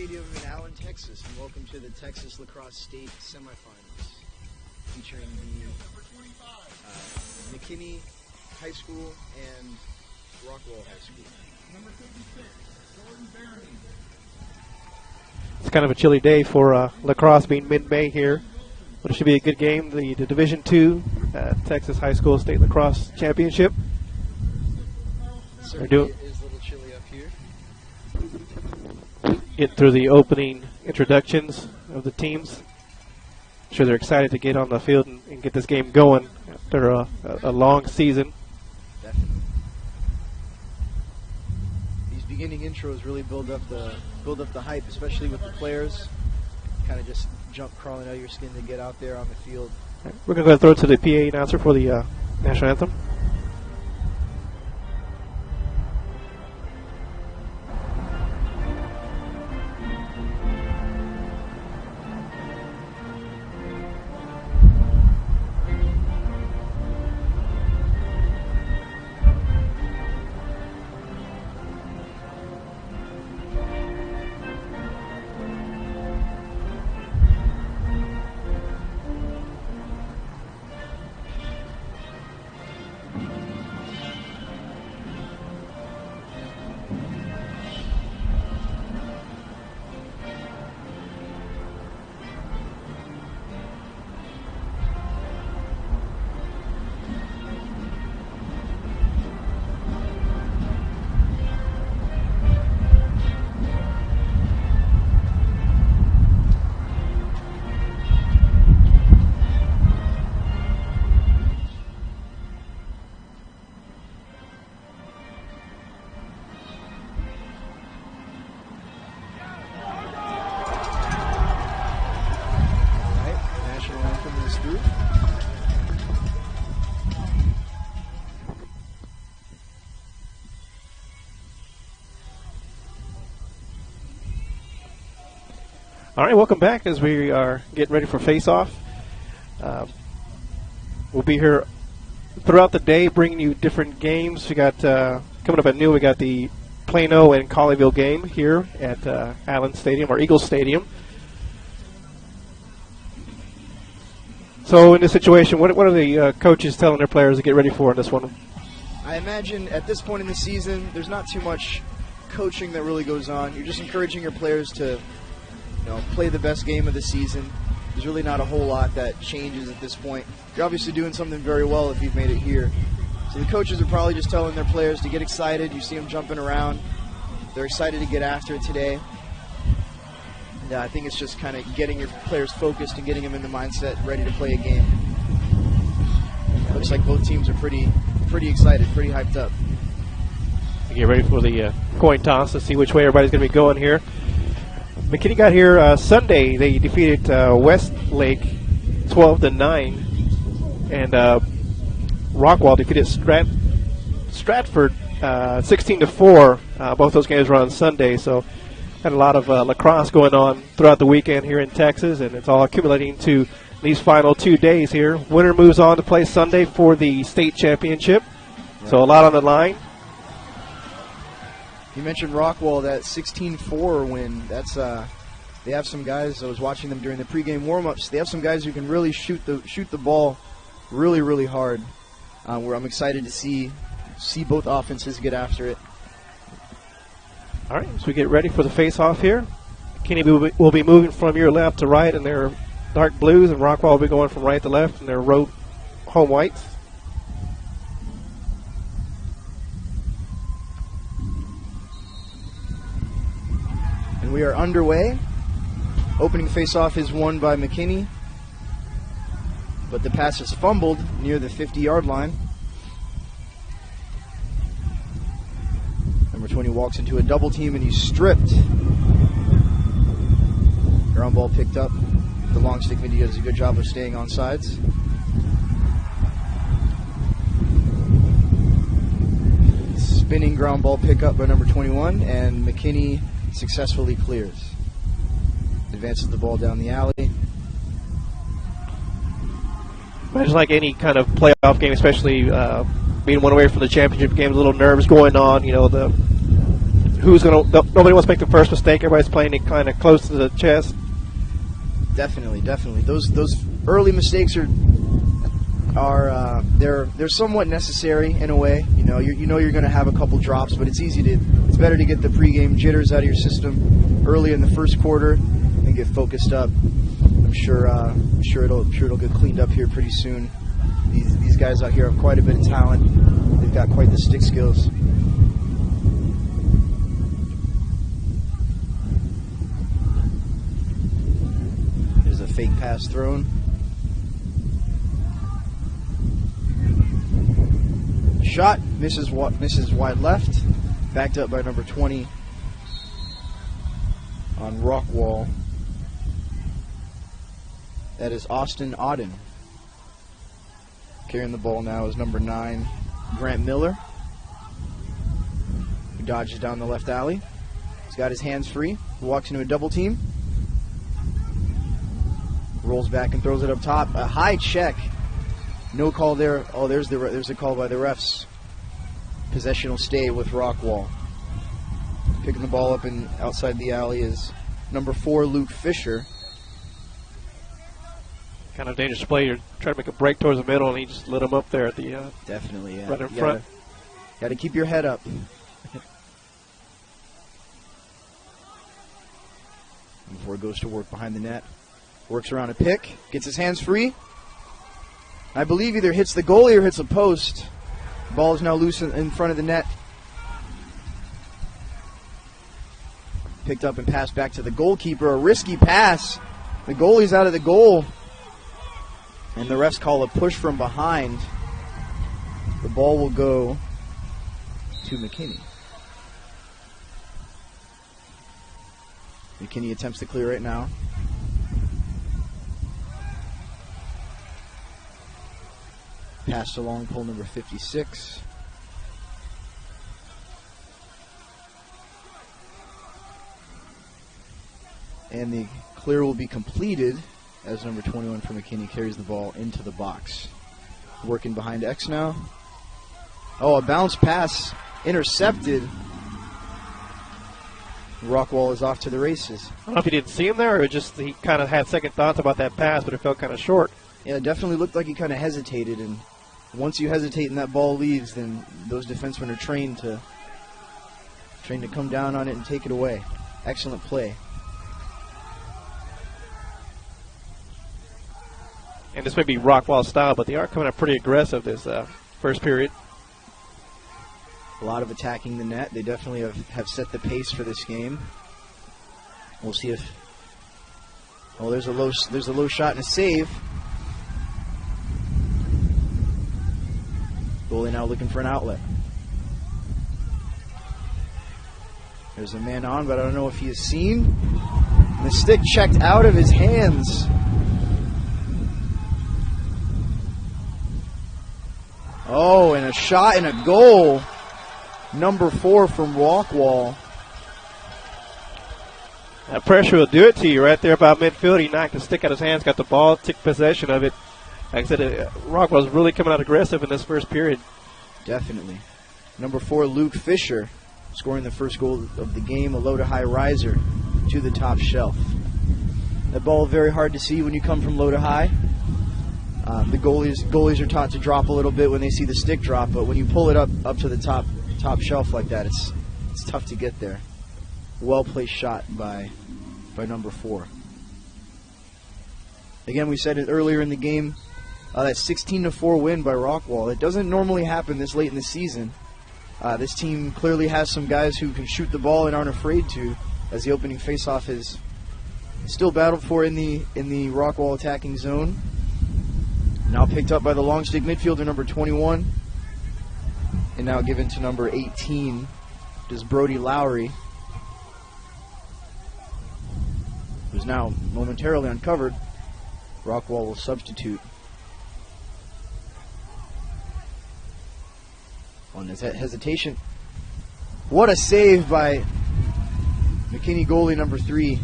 Stadium in Allen, Texas, and welcome to the Texas Lacrosse State semifinals, featuring the McKinney High School and Rockwall High School. Number 56, Jordan Barony. It's kind of a chilly day for lacrosse, being mid-May here, but it should be a good game. The Division II Texas High School State Lacrosse Championship. Certainly is a little chilly up here. Get through the opening introductions of the teams. I'm sure they're excited to get on the field and get this game going after a long season. Definitely. These beginning intros really build up the hype, especially with the players. Kind of just jump crawling out of your skin to get out there on the field. Right, we're going to go throw it to the PA announcer for the national anthem. All right, welcome back as we are getting ready for face-off. We'll be here throughout the day bringing you different games. We got, coming up at noon, we got the Plano and Colleyville game here at Allen Stadium, or Eagles Stadium. So in this situation, what are the coaches telling their players to get ready for in this one? I imagine at this point in the season, there's not too much coaching that really goes on. You're just encouraging your players to play the best game of the season. There's really not a whole lot that changes at this point. You're obviously doing something very well if you've made it here. So the coaches are probably just telling their players to get excited. You see them jumping around. They're excited to get after it today. And I think it's just kind of getting your players focused and getting them in the mindset ready to play a game. Looks like both teams are pretty excited, pretty hyped up. Get ready for the coin toss to see which way everybody's going to be going here. McKinney got here Sunday. They defeated Westlake 12-9, and Rockwall defeated Stratford 16-4. Both those games were on Sunday, so had a lot of lacrosse going on throughout the weekend here in Texas, and it's all accumulating to these final 2 days here. Winner moves on to play Sunday for the state championship, so a lot on the line. You mentioned Rockwall, that 16-4 win. That's they have some guys. I was watching them during the pregame warm-ups. They have some guys who can really shoot the ball really, really hard. Where I'm excited to see both offenses get after it. All right, so we get ready for the face-off here. McKinney will be moving from your left to right in their dark blues, and Rockwall will be going from right to left in their road home whites. We are underway. Opening faceoff is won by McKinney, but the pass is fumbled near the 50-yard line. Number 20 walks into a double team and he's stripped. Ground ball picked up. The long stick video does a good job of staying on sides. Spinning ground ball pickup by number 21, and McKinney successfully clears. Advances the ball down the alley. But it's like any kind of playoff game, especially being one away from the championship game, a little nerves going on. who's going to, nobody wants to make the first mistake. Everybody's playing it kind of close to the chest. Definitely. Those early mistakes are they're somewhat necessary in a way. You know you're going to have a couple drops, but it's better to get the pregame jitters out of your system early in the first quarter and get focused up. I'm sure it'll get cleaned up here pretty soon. These guys out here have quite a bit of talent. They've got quite the stick skills. There's a fake pass thrown. Shot misses wide left. Backed up by number 20 on Rockwall. That is Austin Auden. Carrying the ball now is number 9, Grant Miller, who dodges down the left alley. He's got his hands free. He walks into a double team. Rolls back and throws it up top. A high check. No call there. Oh, there's a call by the refs. Possession will stay with Rockwall. Picking the ball up and outside the alley is number 4, Luke Fisher. Kind of dangerous play. You're trying to make a break towards the middle, and he just lit him up there at the definitely, yeah. Right in front. Got to keep your head up. Before it goes to work behind the net. Works around a pick. Gets his hands free. I believe either hits the goalie or hits a post. Ball is now loose in front of the net. Picked up and passed back to the goalkeeper. A risky pass. The goalie's out of the goal. And the refs call a push from behind. The ball will go to McKinney. McKinney attempts to clear it now. Passed along pole number 56. And the clear will be completed as number 21 for McKinney carries the ball into the box. Working behind X now. Oh, a bounce pass intercepted. Rockwall is off to the races. I don't know if he didn't see him there or just he kind of had second thoughts about that pass, but it felt kind of short. Yeah, it definitely looked like he kind of hesitated, and once you hesitate and that ball leaves, then those defensemen are trained to come down on it and take it away. Excellent play. And this may be Rockwall style, but they are coming up pretty aggressive this first period. A lot of attacking the net. They definitely have set the pace for this game. We'll see if... Oh, there's a low shot and a save. Goalie now looking for an outlet. There's a man on, but I don't know if he is seen. And the stick checked out of his hands. Oh, and a shot and a goal. Number 4 from Rockwall. That pressure will do it to you right there about midfield. He knocked the stick out of his hands, got the ball, took possession of it. Like I said, Rockwall's really coming out aggressive in this first period. Definitely. Number 4, Luke Fisher, scoring the first goal of the game, a low-to-high riser to the top shelf. That ball is very hard to see when you come from low to high. The goalies are taught to drop a little bit when they see the stick drop, but when you pull it up to the top shelf like that, it's tough to get there. Well-placed shot by number 4. Again, we said it earlier in the game, that 16-4 win by Rockwall. It doesn't normally happen this late in the season. This team clearly has some guys who can shoot the ball and aren't afraid to, as the opening faceoff is still battled for in the Rockwall attacking zone. Now picked up by the long stick midfielder, number 21. And now given to number 18, is Brody Lowry, who's now momentarily uncovered. Rockwall will substitute. On his hesitation. What a save by McKinney goalie number 3.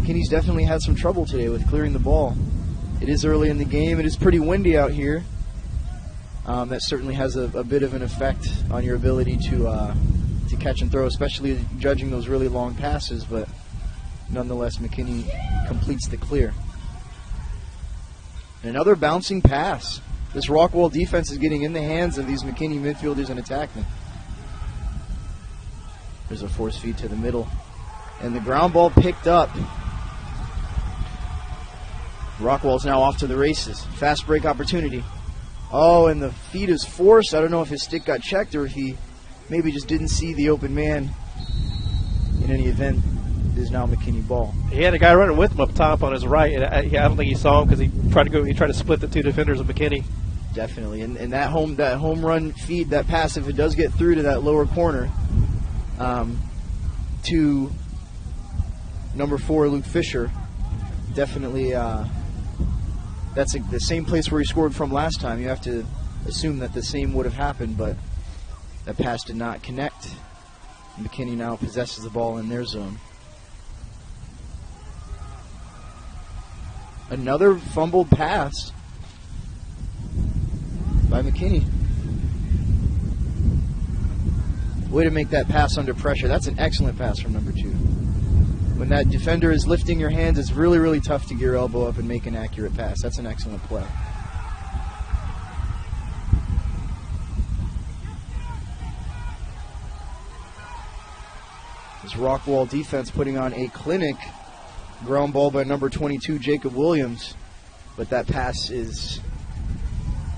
McKinney's definitely had some trouble today with clearing the ball. It is early in the game. It is pretty windy out here. That certainly has a bit of an effect on your ability to catch and throw, especially judging those really long passes, but nonetheless, McKinney completes the clear. Another bouncing pass. This Rockwall defense is getting in the hands of these McKinney midfielders and attacking. There's a force feed to the middle. And the ground ball picked up. Rockwall's now off to the races. Fast break opportunity. Oh, and the feed is forced. I don't know if his stick got checked or if he maybe just didn't see the open man. In any event, it is now McKinney ball. He had a guy running with him up top on his right, and I don't think he saw him because he tried to split the two defenders of McKinney. Definitely, and that home run feed, that pass, if it does get through to that lower corner, to number 4, Luke Fisher, definitely that's the same place where he scored from last time. You have to assume that the same would have happened, but that pass did not connect. McKinney now possesses the ball in their zone. Another fumbled pass by McKinney. Way to make that pass under pressure. That's an excellent pass from number 2. When that defender is lifting your hands, it's really, really tough to get your elbow up and make an accurate pass. That's an excellent play. This Rockwall defense putting on a clinic. Ground ball by number 22, Jacob Williams. But that pass is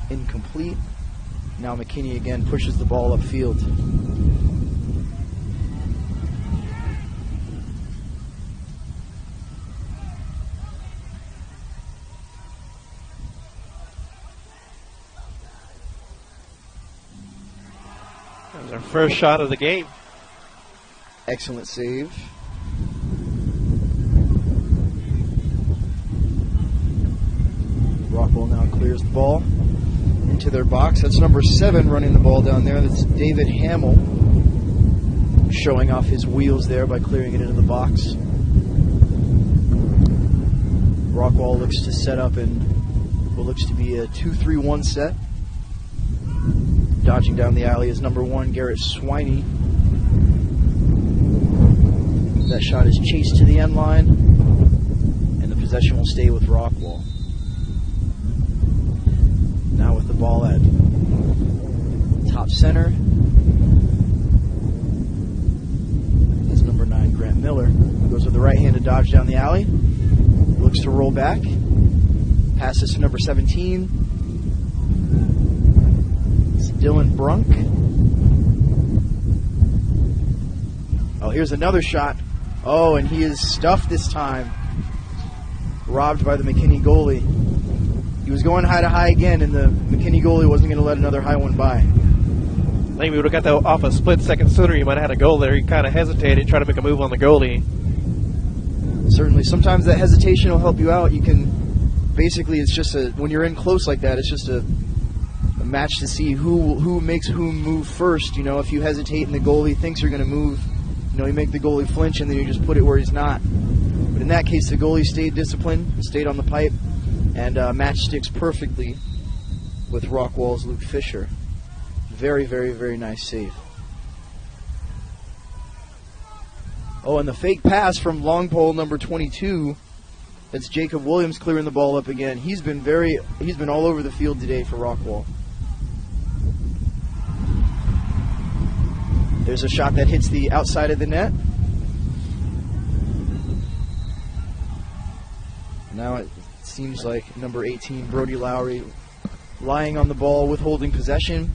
incomplete. Now McKinney again pushes the ball upfield. That was our first shot of the game. Excellent save. Rockwall now clears the ball into their box. That's number 7 running the ball down there. That's David Hamill, showing off his wheels there by clearing it into the box. Rockwall looks to set up in what looks to be a 2-3-1 set. Dodging down the alley is number 1, Garrett Swiney. That shot is chased to the end line, and the possession will stay with Rockwall. Now with the ball at top center is number 9, Grant Miller. Goes with the right-handed dodge down the alley. Looks to roll back. Passes to number 17. It's Dylan Brunk. Oh, here's another shot. Oh, and he is stuffed this time. Robbed by the McKinney goalie. He was going high to high again, and the McKinney goalie wasn't going to let another high one by. I think we would have got that off a split second sooner. He might have had a goal there. He kind of hesitated, tried to make a move on the goalie. Certainly. Sometimes that hesitation will help you out. You can, basically, it's just when you're in close like that, it's just a match to see who makes whom move first. You know, if you hesitate and the goalie thinks you're going to move, you know, you make the goalie flinch and then you just put it where he's not. But in that case, the goalie stayed disciplined, stayed on the pipe, and match sticks perfectly with Rockwall's Luke Fisher. Very, very, very nice save. Oh, and the fake pass from long pole number 22. That's Jacob Williams clearing the ball up again. He's been all over the field today for Rockwall. There's a shot that hits the outside of the net. Now it seems like number 18, Brody Lowry, lying on the ball, withholding possession.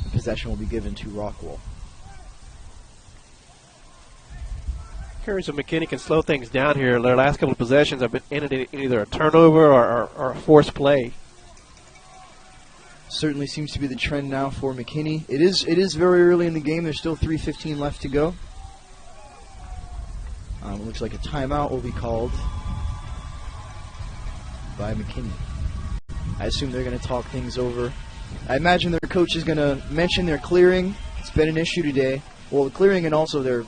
The possession will be given to Rockwall. Curious if McKinney can slow things down here. Their last couple of possessions have been in either a turnover or a forced play. Certainly seems to be the trend now for McKinney. It is very early in the game. There's still 3:15 left to go. It looks like a timeout will be called by McKinney. I assume they're going to talk things over. I imagine their coach is going to mention their clearing. It's been an issue today. Well, the clearing and also their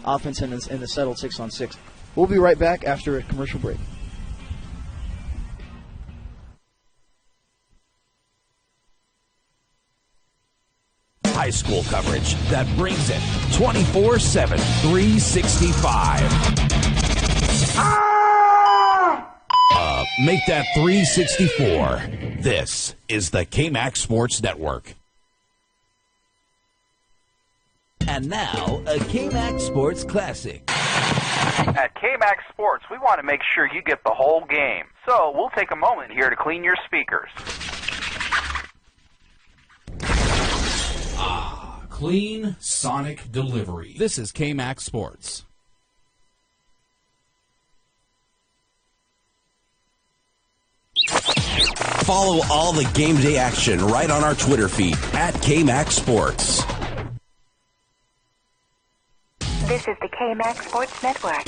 offense and the settled 6-on-6. We'll be right back after a commercial break. High school coverage that brings it 24/7, 365. Make that 364. This is the KMAX Sports Network. And now, a KMAX Sports Classic. At KMAX Sports, we want to make sure you get the whole game. So we'll take a moment here to clean your speakers. Clean sonic delivery. This is KMAX Sports. Follow all the game day action right on our Twitter feed at KMAX Sports. This is the KMAX Sports Network.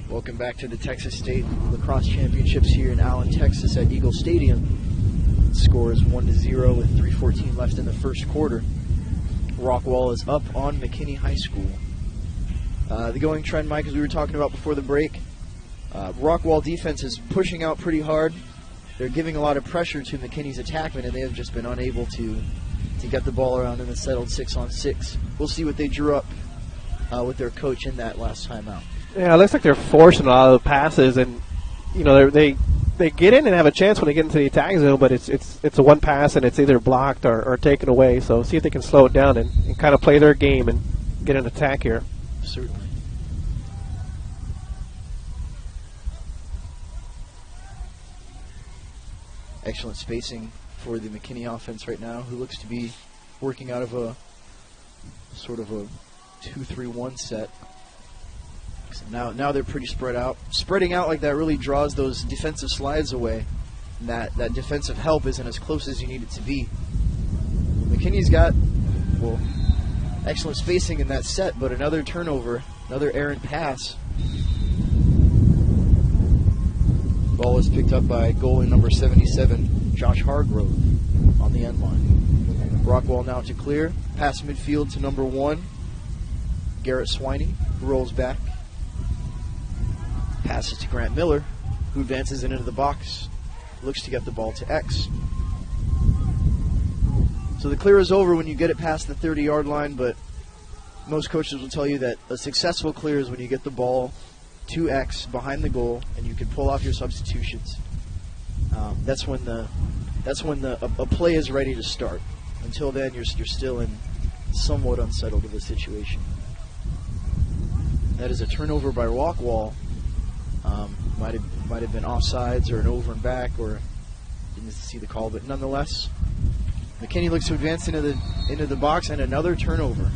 Welcome back to the Texas State Lacrosse Championships here in Allen, Texas at Eagle Stadium. The score is 1-0 with 3:14 left in the first quarter. Rockwall is up on McKinney High School. The going trend, Mike, as we were talking about before the break, Rockwall defense is pushing out pretty hard. They're giving a lot of pressure to McKinney's attackmen, and they have just been unable to get the ball around in the settled 6-on-6. We'll see what they drew up with their coach in that last time out. Yeah, it looks like they're forcing a lot of the passes, and they get in and have a chance when they get into the attack zone, but it's a one pass and it's either blocked or taken away. So see if they can slow it down and kind of play their game and get an attack here. Certainly. Excellent spacing for the McKinney offense right now, who looks to be working out of a sort of a 2-3-1 set. So now they're pretty spread out. Spreading out like that really draws those defensive slides away. And that defensive help isn't as close as you need it to be. McKinney's got, excellent spacing in that set, but another turnover, another errant pass. Ball is picked up by goalie number 77, Josh Hargrove, on the end line. Rockwall now to clear. Pass midfield to number 1, Garrett Swiney, who rolls back. Passes to Grant Miller, who advances into the box. Looks to get the ball to X. So the clear is over when you get it past the 30-yard line, but most coaches will tell you that a successful clear is when you get the ball to X behind the goal and you can pull off your substitutions. That's when a play is ready to start. Until then, you're still in somewhat unsettled of a situation. That is a turnover by Rockwall. Might have been offsides or an over and back, or didn't see the call, but nonetheless, McKinney looks to advance into the box, and another turnover.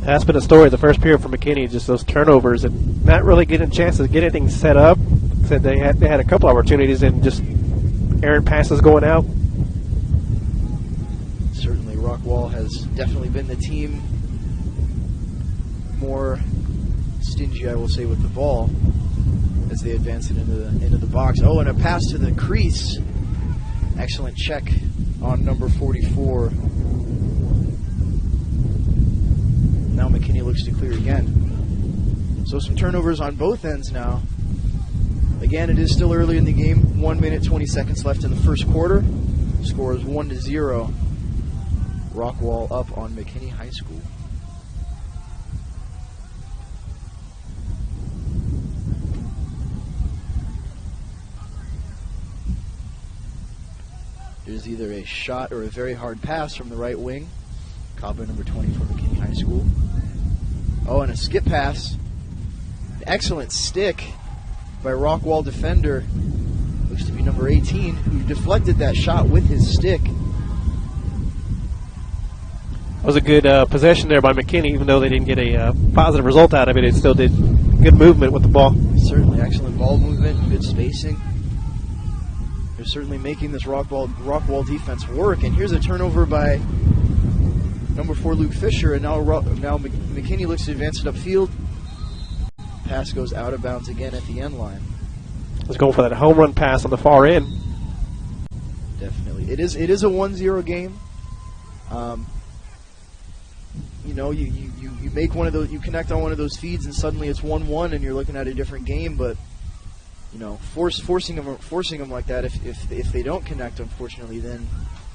That's been a story the first period for McKinney, just those turnovers and not really getting a chance to get anything set up. Said they had a couple opportunities and just errant passes going out. Certainly, Rockwall has definitely been the team more stingy, I will say, with the ball as they advance it into the box. Oh, and a pass to the crease. Excellent check on number 44. Now McKinney looks to clear again. So some turnovers on both ends now. Again, it is still early in the game. 1 minute, 20 seconds left in the first quarter. Score is 1-0. Rockwall up on McKinney High School. There's either a shot or a very hard pass from the right wing. Cobbler number 20 for McKinney High School. Oh, and a skip pass. An excellent stick by Rockwall defender. Looks to be number 18, who deflected that shot with his stick. That was a good possession there by McKinney, even though they didn't get a positive result out of it. It still did good movement with the ball. Certainly excellent ball movement, good spacing. They're certainly making this Rockwall defense work. And here's a turnover by number 4, Luke Fisher, and now McKinney looks to advance it upfield. Pass goes out of bounds again at the end line. Let's go for that home run pass on the far end. Definitely. It is a 1-0 game. You you make one of those, you connect on one of those feeds, and suddenly it's 1-1, and you're looking at a different game. But forcing them like that, if they don't connect, unfortunately, then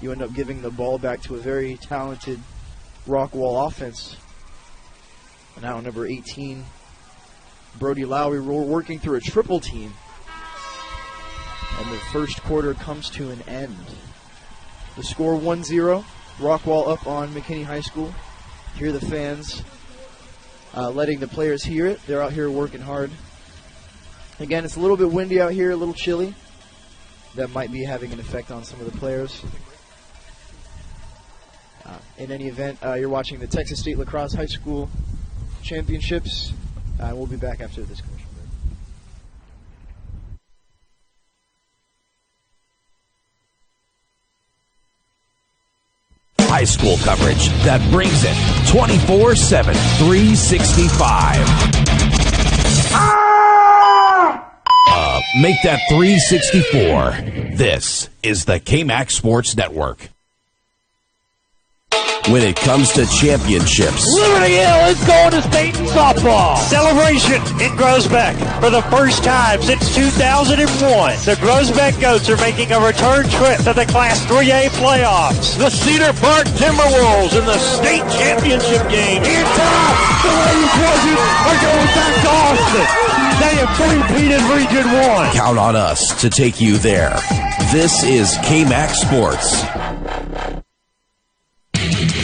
you end up giving the ball back to a very talented Rockwall offense. And now number 18, Brody Lowry, working through a triple team. And the first quarter comes to an end. The score 1-0. Rockwall up on McKinney High School. Hear the fans letting the players hear it. They're out here working hard. Again, it's a little bit windy out here, a little chilly. That might be having an effect on some of the players. In any event, you're watching the Texas State Lacrosse High School Championships. We'll be back after this commercial break. High school coverage that brings it 24/7, 365. Make that 364. This is the KMAX Sports Network. When it comes to championships, Liberty Hill is going to state in softball. Celebration in Groesbeck for the first time since 2001. The Groesbeck Goats are making a return trip to the Class 3A playoffs. The Cedar Park Timberwolves in the state championship game. In top, the Lady Trojans are going back to Austin. They have three-peated Region 1. count on us to take you there. This is KMAX Sports.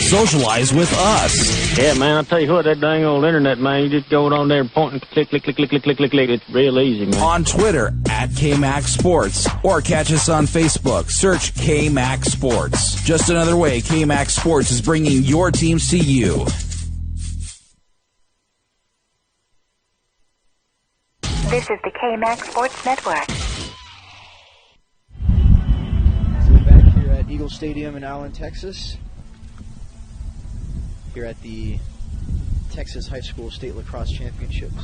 Socialize with us. Yeah, man, I'll tell you what, that dang old internet, man, you just go on there and point and click, click, click, click, click, click, click, click. It's real easy, man. On Twitter, @KMAX Sports. Or catch us on Facebook. Search KMAX Sports. Just another way KMAX Sports is bringing your teams to you. This is the KMAX Sports Network. So we're back here at Eagle Stadium in Allen, Texas. Here at the Texas High School State Lacrosse Championships.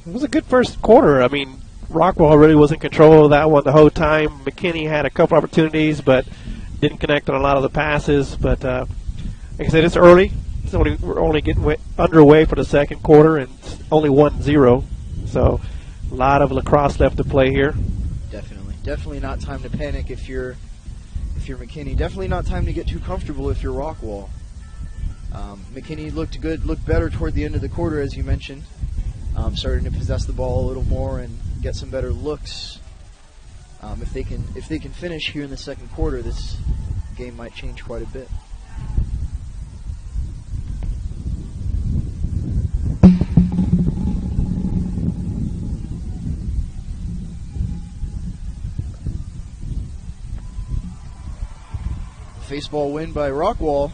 It was a good first quarter. I mean, Rockwall really was in control of that one the whole time. McKinney had a couple opportunities, but didn't connect on a lot of the passes. But like I said, it's early. We're only getting underway for the second quarter, and it's only 1-0. So a lot of lacrosse left to play here. Definitely not time to panic if you're McKinney. Definitely not time to get too comfortable if you're Rockwall. McKinney looked better toward the end of the quarter, as you mentioned. Starting to possess the ball a little more and get some better looks. If they can finish here in the second quarter, this game might change quite a bit. Faceball win by Rockwall.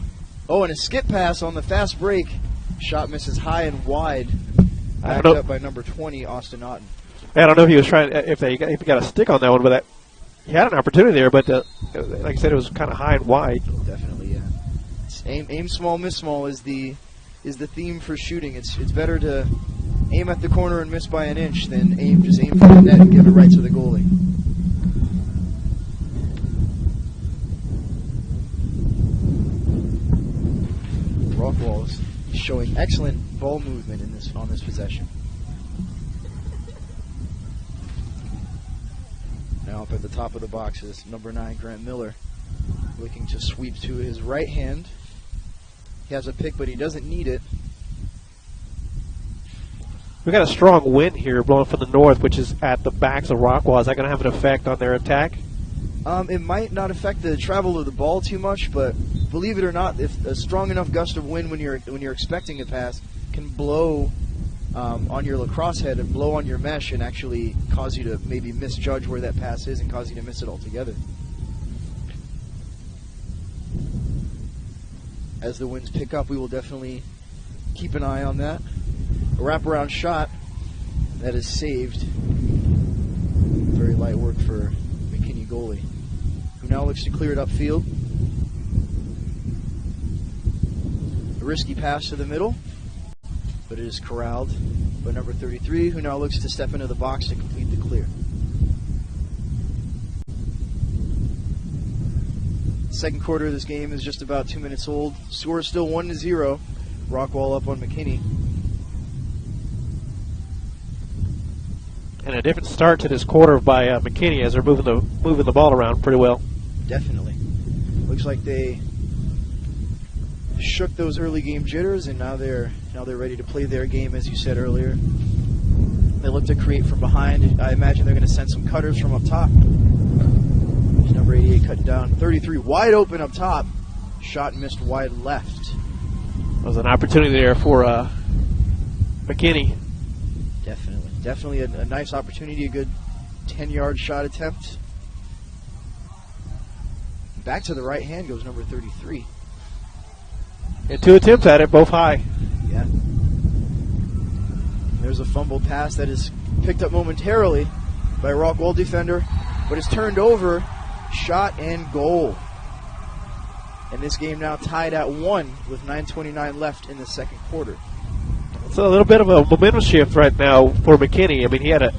Oh, and a skip pass on the fast break. Shot misses high and wide. Backed up by number 20, Austin Otten. I don't know if he was trying, if he got a stick on that one, but he had an opportunity there. But like I said, it was kind of high and wide. Definitely, yeah. Aim small, miss small is the theme for shooting. It's better to aim at the corner and miss by an inch than aim for the net and give it right to the goalie. Rockwall is showing excellent ball movement on this possession. Now up at the top of the box is number 9, Grant Miller, looking to sweep to his right hand. He has a pick, but he doesn't need it. We got a strong wind here blowing from the north, which is at the backs of Rockwall. Is that going to have an effect on their attack? It might not affect the travel of the ball too much, but believe it or not, if a strong enough gust of wind when you're expecting a pass can blow on your lacrosse head and blow on your mesh and actually cause you to maybe misjudge where that pass is and cause you to miss it altogether. As the winds pick up, we will definitely keep an eye on that. A wraparound shot that is saved. Very light work for McKinney goalie, who now looks to clear it upfield. A risky pass to the middle, but it is corralled by number 33, who now looks to step into the box to complete the clear. Second quarter of this game is just about 2 minutes old. Score is still 1-0. Rockwall up on McKinney. And a different start to this quarter by McKinney as they're moving the ball around pretty well. Definitely. Looks like they shook those early game jitters, and now they're ready to play their game, as you said earlier. They look to create from behind. I imagine they're going to send some cutters from up top. There's number 88 cutting down. 33 wide open up top. Shot missed wide left. There was an opportunity there for McKinney. Definitely a nice opportunity, a good 10-yard shot attempt. Back to the right hand goes number 33. And 2 attempts at it, both high. Yeah. There's a fumble pass that is picked up momentarily by a Rockwall defender, but it's turned over, shot and goal. And this game now tied at 1 with 9:29 left in the second quarter. It's a little bit of a momentum shift right now for McKinney. I mean, he had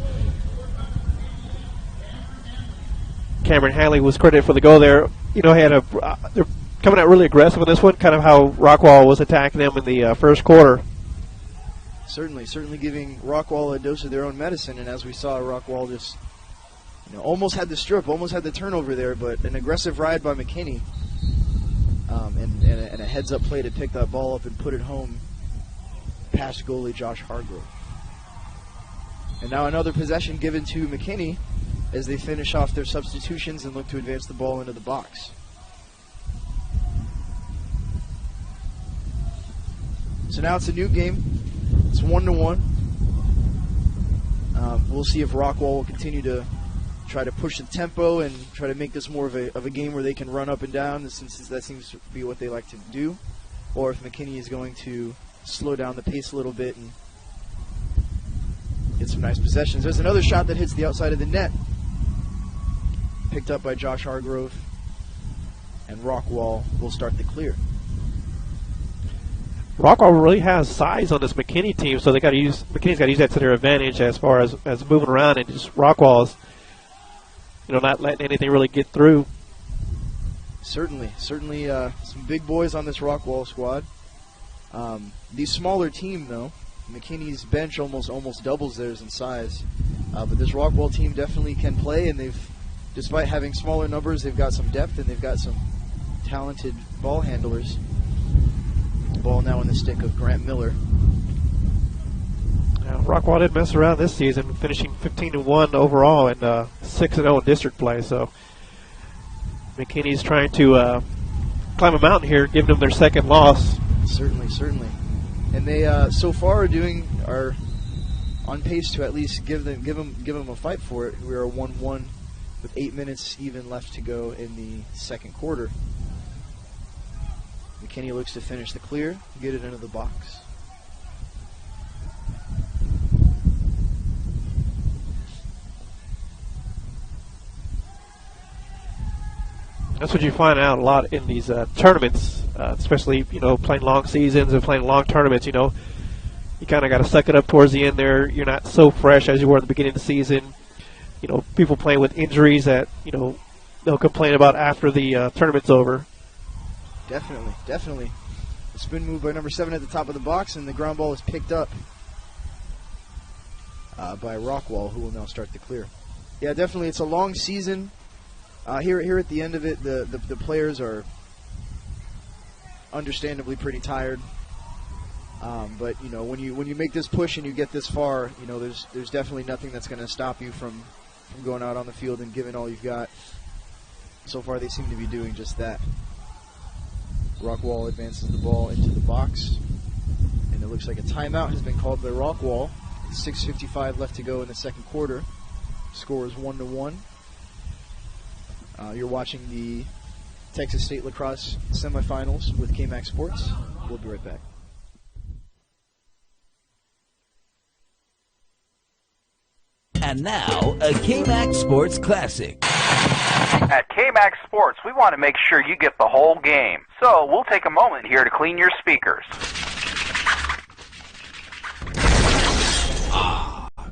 Cameron Hanley was credited for the goal there. You know, they're coming out really aggressive in this one, kind of how Rockwall was attacking them in the first quarter. Certainly giving Rockwall a dose of their own medicine, and as we saw, Rockwall just almost had the strip, almost had the turnover there, but an aggressive ride by McKinney, and a heads-up play to pick that ball up and put it home past goalie Josh Hargrove. And now another possession given to McKinney as they finish off their substitutions and look to advance the ball into the box. So now it's a new game. It's 1-1. We'll see if Rockwall will continue to try to push the tempo and try to make this more of a game where they can run up and down, since that seems to be what they like to do, or if McKinney is going to slow down the pace a little bit and get some nice possessions. There's another shot that hits the outside of the net, picked up by Josh Hargrove, and Rockwall will start the clear. Rockwall really has size on this McKinney team, so McKinney's got to use that to their advantage as far as moving around, and just Rockwall's not letting anything really get through. Certainly some big boys on this Rockwall squad. The smaller team, though, McKinney's bench almost doubles theirs in size. But this Rockwall team definitely can play, and despite having smaller numbers, they've got some depth and they've got some talented ball handlers. The ball now in the stick of Grant Miller. Rockwall didn't mess around this season, finishing 15-1 overall and 6-0 in district play. So McKinney's trying to climb a mountain here, giving them their second loss. Certainly. And they so far are on pace to at least give them a fight for it. We are 1-1 with 8 minutes even left to go in the second quarter. McKinney looks to finish the clear, get it into the box. That's what you find out a lot in these tournaments, especially playing long seasons and playing long tournaments. You kind of got to suck it up towards the end there. You're not so fresh as you were at the beginning of the season. People playing with injuries that they'll complain about after the tournament's over. Definitely. A spin move by number 7 at the top of the box, and the ground ball is picked up by Rockwall, who will now start the clear. Yeah, definitely. It's a long season. Here at the end of it, the players are understandably pretty tired. But when you make this push and you get this far, there's definitely nothing that's going to stop you from going out on the field and giving all you've got. So far, they seem to be doing just that. Rockwall advances the ball into the box, and it looks like a timeout has been called by Rockwall. 6:55 left to go in the second quarter. Score is 1-1. You're watching the Texas State Lacrosse semifinals with KMAX Sports. We'll be right back. And now, a KMAX Sports Classic. At KMAX Sports, we want to make sure you get the whole game. So we'll take a moment here to clean your speakers.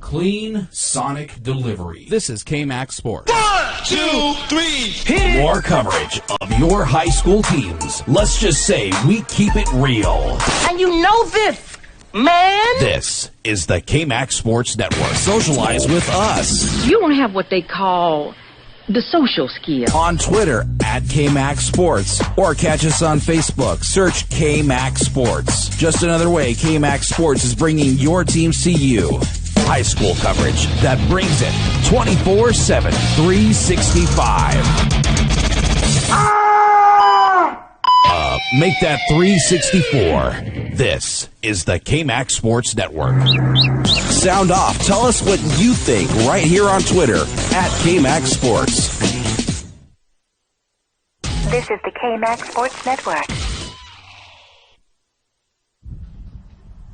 Clean sonic delivery. This is KMAX Sports. 1, 2, 3, hit! More coverage of your high school teams. Let's just say we keep it real. And you know this, man. This is the KMAX Sports Network. Socialize with us. You don't have what they call the social skill. On Twitter at KMAX Sports, or catch us on Facebook. Search KMAX Sports. Just another way KMAX Sports is bringing your teams to you. High school coverage that brings it 24/7, 365. Make that 364. This is the KMAX Sports Network. Sound off. Tell us what you think right here on Twitter at KMAX Sports. This is the KMAX Sports Network.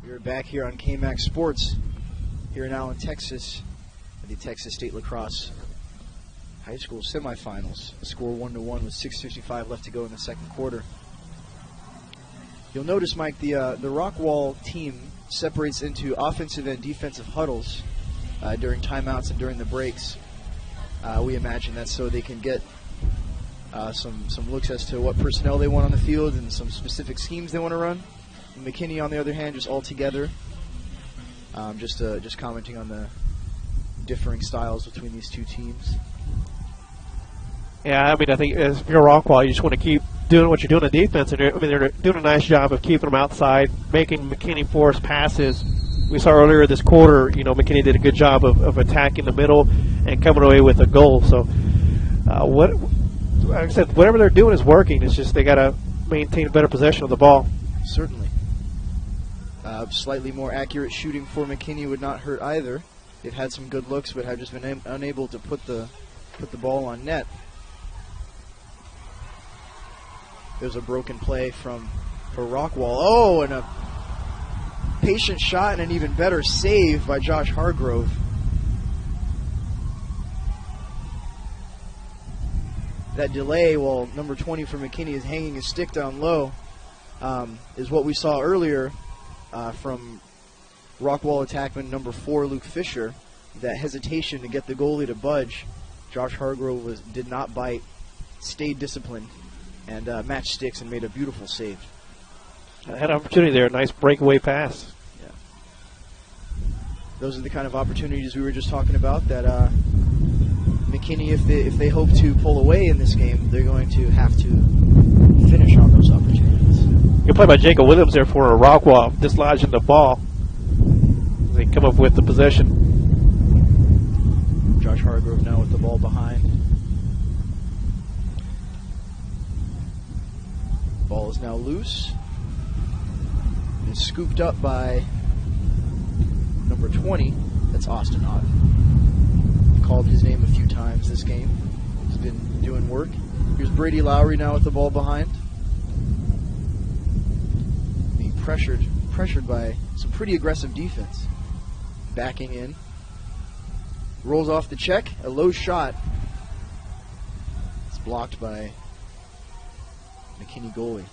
We're back here on KMAX Sports, here now in Texas, at the Texas State Lacrosse High School semifinals. The score 1-1 with 6:55 left to go in the second quarter. You'll notice, Mike, the Rockwall team separates into offensive and defensive huddles during timeouts and during the breaks. We imagine that's so they can get some looks as to what personnel they want on the field and some specific schemes they want to run. And McKinney, on the other hand, just all together, just commenting on the differing styles between these two teams. Yeah, I mean, I think if you're Rockwall, you just want to keep doing what you're doing on defense. And they're doing a nice job of keeping them outside, making McKinney force passes. We saw earlier this quarter, McKinney did a good job of attacking the middle and coming away with a goal. So, like I said, whatever they're doing is working. It's just they got to maintain a better possession of the ball. Certainly. Slightly more accurate shooting for McKinney would not hurt either. They've had some good looks, but have just been unable to put the ball on net. There's a broken play for Rockwall. Oh, and a patient shot and an even better save by Josh Hargrove. That delay while number 20 for McKinney is hanging his stick down low is what we saw earlier from Rockwall attackman number 4, Luke Fisher. That hesitation to get the goalie to budge. Josh Hargrove did not bite, stayed disciplined, and matched sticks and made a beautiful save. Had an opportunity there, a nice breakaway pass. Yeah. Those are the kind of opportunities we were just talking about that McKinney, if they hope to pull away in this game, they're going to have to finish on those opportunities. Good play by Jacob Williams there for a Rockwall, dislodging the ball. They come up with the possession. Josh Hargrove now with the ball behind. Ball is now loose. It's scooped up by number 20. That's Austin Ott. Called his name a few times this game. He's been doing work. Here's Brady Lowry now with the ball behind. Being pressured by some pretty aggressive defense. Backing in. Rolls off the check. A low shot. It's blocked by McKinney goalie.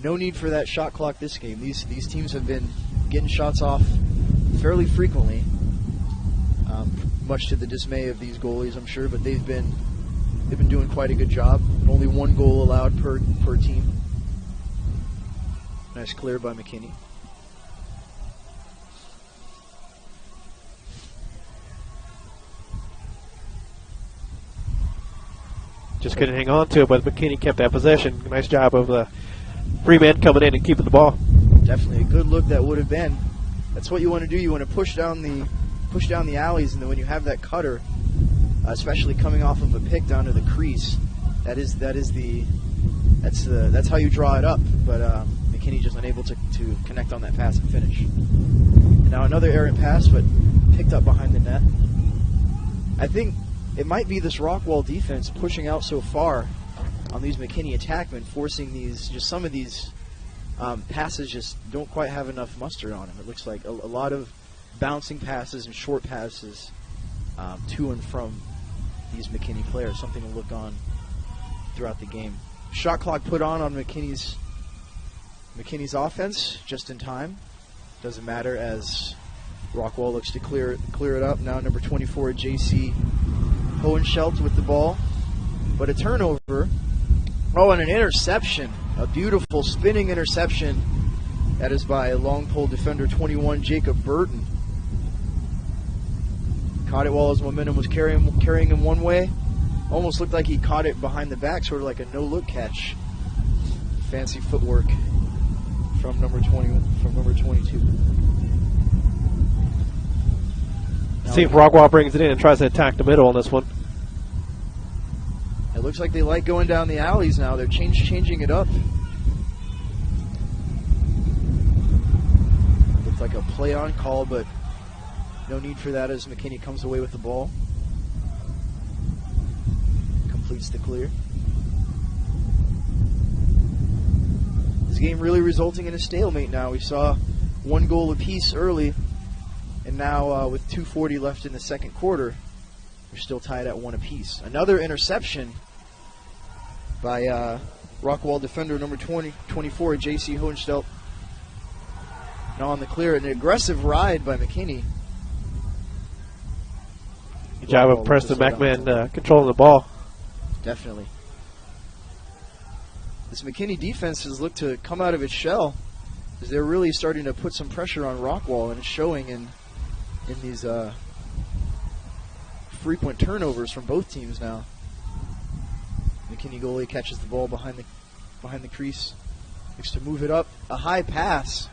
No need for that shot clock this game. These teams have been getting shots off fairly frequently, much to the dismay of these goalies, I'm sure. But they've been doing quite a good job. Only one goal allowed per team. Nice clear by McKinney. Just couldn't hang on to it, but McKinney kept that possession. Nice job of the free man coming in and keeping the ball. Definitely a good look that would have been. That's what you want to do. You want to push down the alleys, and then when you have that cutter, especially coming off of a pick down to the crease, that's how you draw it up. But McKinney just unable to connect on that pass and finish. And now another errant pass, but picked up behind the net. I think it might be this Rockwall defense pushing out so far on these McKinney attackmen, forcing some of these passes just don't quite have enough muster on them. It looks like a lot of bouncing passes and short passes to and from these McKinney players, something to look on throughout the game. Shot clock put on McKinney's offense just in time. Doesn't matter as Rockwall looks to clear it up. Now number 24, J.C. Hohenschelt with the ball, but a turnover. Oh, and an interception. A beautiful spinning interception. That is by long pole defender 21, Jacob Burton. Caught it while his momentum was carrying him one way. Almost looked like he caught it behind the back, sort of like a no-look catch. Fancy footwork from number 22. See if Rockwall brings it in and tries to attack the middle on this one. It looks like they like going down the alleys now. They're changing it up. Looks like a play-on call, but no need for that as McKinney comes away with the ball. Completes the clear. This game really resulting in a stalemate now. We saw one goal apiece early, and now with 2:40 left in the second quarter, we're still tied at one apiece. Another interception by Rockwall defender number 24, J.C. Hohenschelt. Now on the clear, an aggressive ride by McKinney. Good job of Preston McMahon controlling the ball. Definitely. This McKinney defense has looked to come out of its shell as they're really starting to put some pressure on Rockwall, and it's showing in these frequent turnovers from both teams now. McKinney goalie catches the ball behind the crease, looks to move it up. A high pass,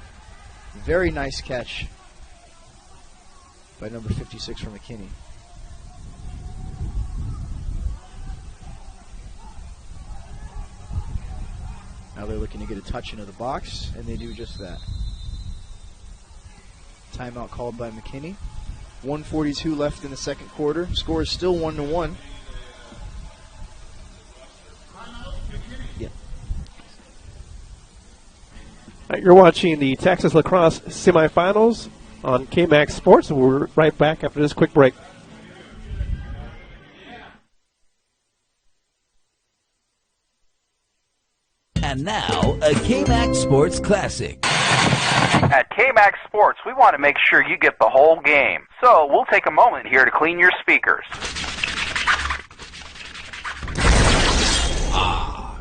very nice catch by number 56 from McKinney. Now they're looking to get a touch into the box, and they do just that. Timeout called by McKinney. 1:42 left in the second quarter. Score is still 1-1. Yeah. You're watching the Texas Lacrosse semifinals on KMAX Sports, and we're right back after this quick break. And now, a KMAX Sports Classic. At KMAX Sports, we want to make sure you get the whole game. So we'll take a moment here to clean your speakers.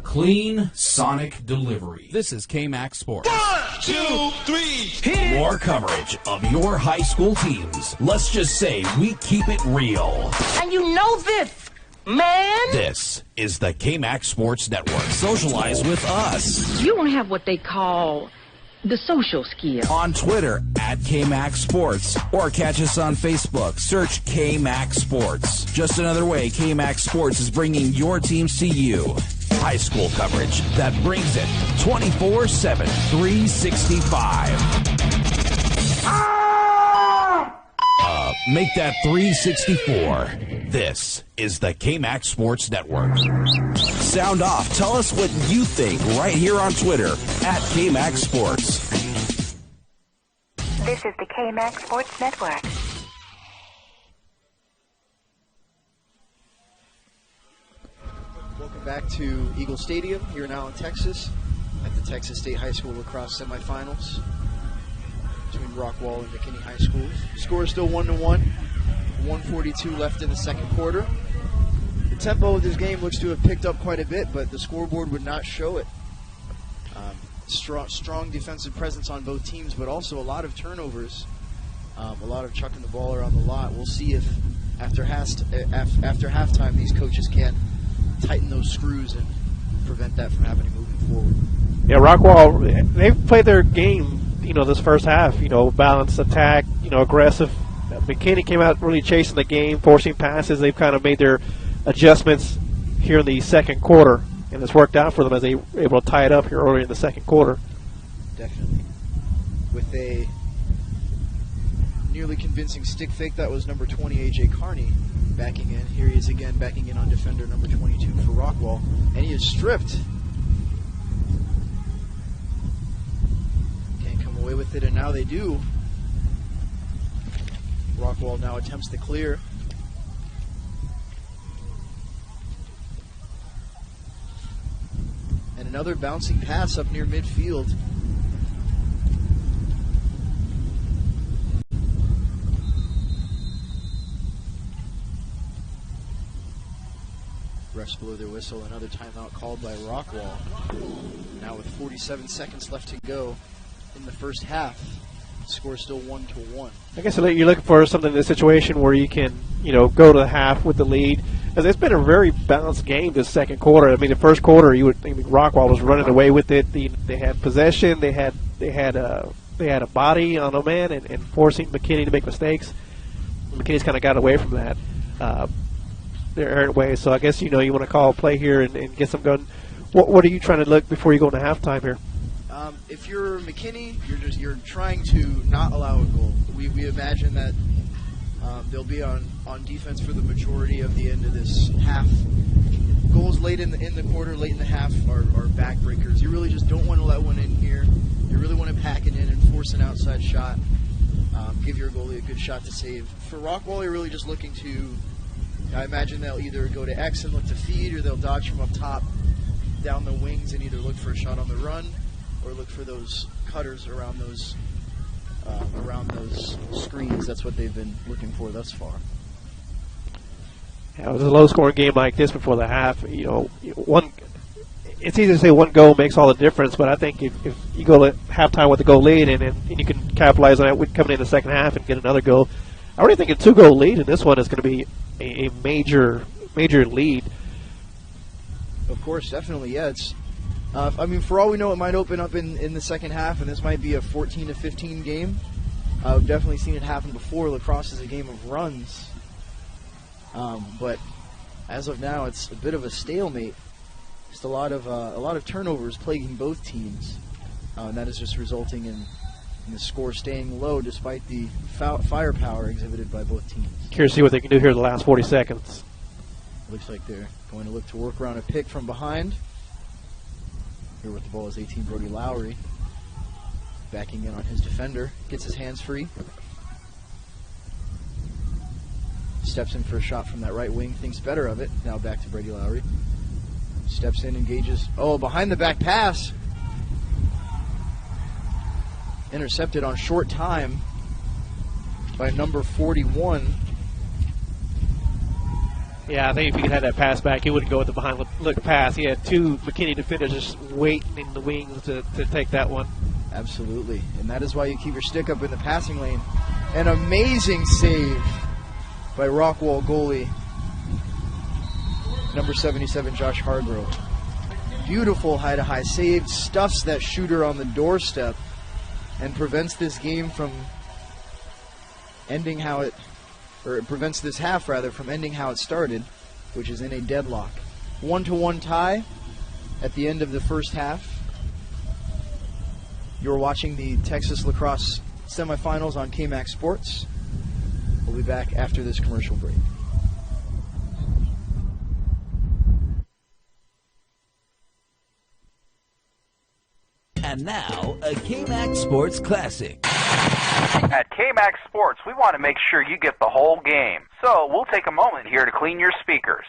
Clean sonic delivery. This is KMAX Sports. 1, 2, 3, hit! More coverage of your high school teams. Let's just say we keep it real. And you know this, man. This is the KMAX Sports Network. Socialize with us. You don't have what they call the social skill. On Twitter at KMAX Sports, or catch us on Facebook. Search KMAX Sports. Just another way KMAX Sports is bringing your teams to you. High school coverage that brings it 24/7, 365. Make that 364. This is the KMAX Sports Network. Sound off. Tell us what you think right here on Twitter at KMAX Sports. This is the KMAX Sports Network. Welcome back to Eagle Stadium here in Allen, Texas, at the Texas State High School Lacrosse semifinals between Rockwall and McKinney High Schools. Score is still 1-1. 1:42 left in the second quarter. The tempo of this game looks to have picked up quite a bit, but the scoreboard would not show it. Strong defensive presence on both teams, but also a lot of turnovers, a lot of chucking the ball around the lot. We'll see if after halftime these coaches can tighten those screws and prevent that from happening moving forward. Yeah, Rockwall, they've played their game, this first half, balanced attack, aggressive. McKinney came out really chasing the game, forcing passes. They've kind of made their adjustments here in the second quarter, and it's worked out for them as they were able to tie it up here early in the second quarter. Definitely. With a nearly convincing stick fake, that was number 20, A.J. Carney, backing in. Here he is again, backing in on defender number 22 for Rockwall, and he is stripped. Can't come away with it, and now they do. Rockwall now attempts to clear. And another bouncing pass up near midfield. refs blow their whistle. Another timeout called by Rockwall. Now with 47 seconds left to go in the first half, the score still 1-1. I guess you're looking for something in this situation where you can, go to the half with the lead. Because it's been a very balanced game this second quarter. I mean, the first quarter, Rockwall was running away with it. They had possession. They had a body on a man and forcing McKinney to make mistakes. McKinney's kind of got away from that. Their errant way. So I guess you want to call a play here and get some going. What are you trying to look before you go into halftime here? If you're McKinney, you're trying to not allow a goal. We imagine that they'll be on defense for the majority of the end of this half. Goals late in the quarter, late in the half are backbreakers. You really just don't want to let one in here. You really want to pack it in and force an outside shot. Give your goalie a good shot to save. For Rockwall, you're really just looking to, I imagine they'll either go to X and look to feed, or they'll dodge from up top down the wings and either look for a shot on the run or look for those cutters around those screens. That's what they've been looking for thus far. Yeah, it was a low-scoring game like this before the half. It's easy to say one goal makes all the difference, but I think if you go at halftime with a goal lead and you can capitalize on it coming in the second half and get another goal, I really think a 2-goal lead in this one is going to be a major lead. Of course, definitely, yeah. It's, for all we know, it might open up in the second half, and this might be a 14-15 game. I've definitely seen it happen before. Lacrosse is a game of runs, but as of now, it's a bit of a stalemate. Just a lot of turnovers plaguing both teams, and that is just resulting in the score staying low despite the firepower exhibited by both teams. Curious to see what they can do here in the last 40 seconds. Looks like they're going to look to work around a pick from behind. Here with the ball is 18 Brody Lowry, backing in on his defender, gets his hands free. Steps in for a shot from that right wing, thinks better of it. Now back to Brady Lowry. Steps in, engages. Oh, behind the back pass. Intercepted on short time by number 41. Yeah, I think if he had that pass back, he wouldn't go with the behind look pass. He had two McKinney defenders just waiting in the wings to take that one. Absolutely, and that is why you keep your stick up in the passing lane. An amazing save by Rockwall goalie, number 77, Josh Hargrove. Beautiful high-to-high save, stuffs that shooter on the doorstep, and prevents this game from ending how it prevents this half, rather, from ending how it started, which is in a deadlock. 1-1 tie at the end of the first half. You're watching the Texas Lacrosse semifinals on KMAX Sports. We'll be back after this commercial break. And now, a KMAX Sports Classic. At KMAX Sports, we want to make sure you get the whole game. So we'll take a moment here to clean your speakers.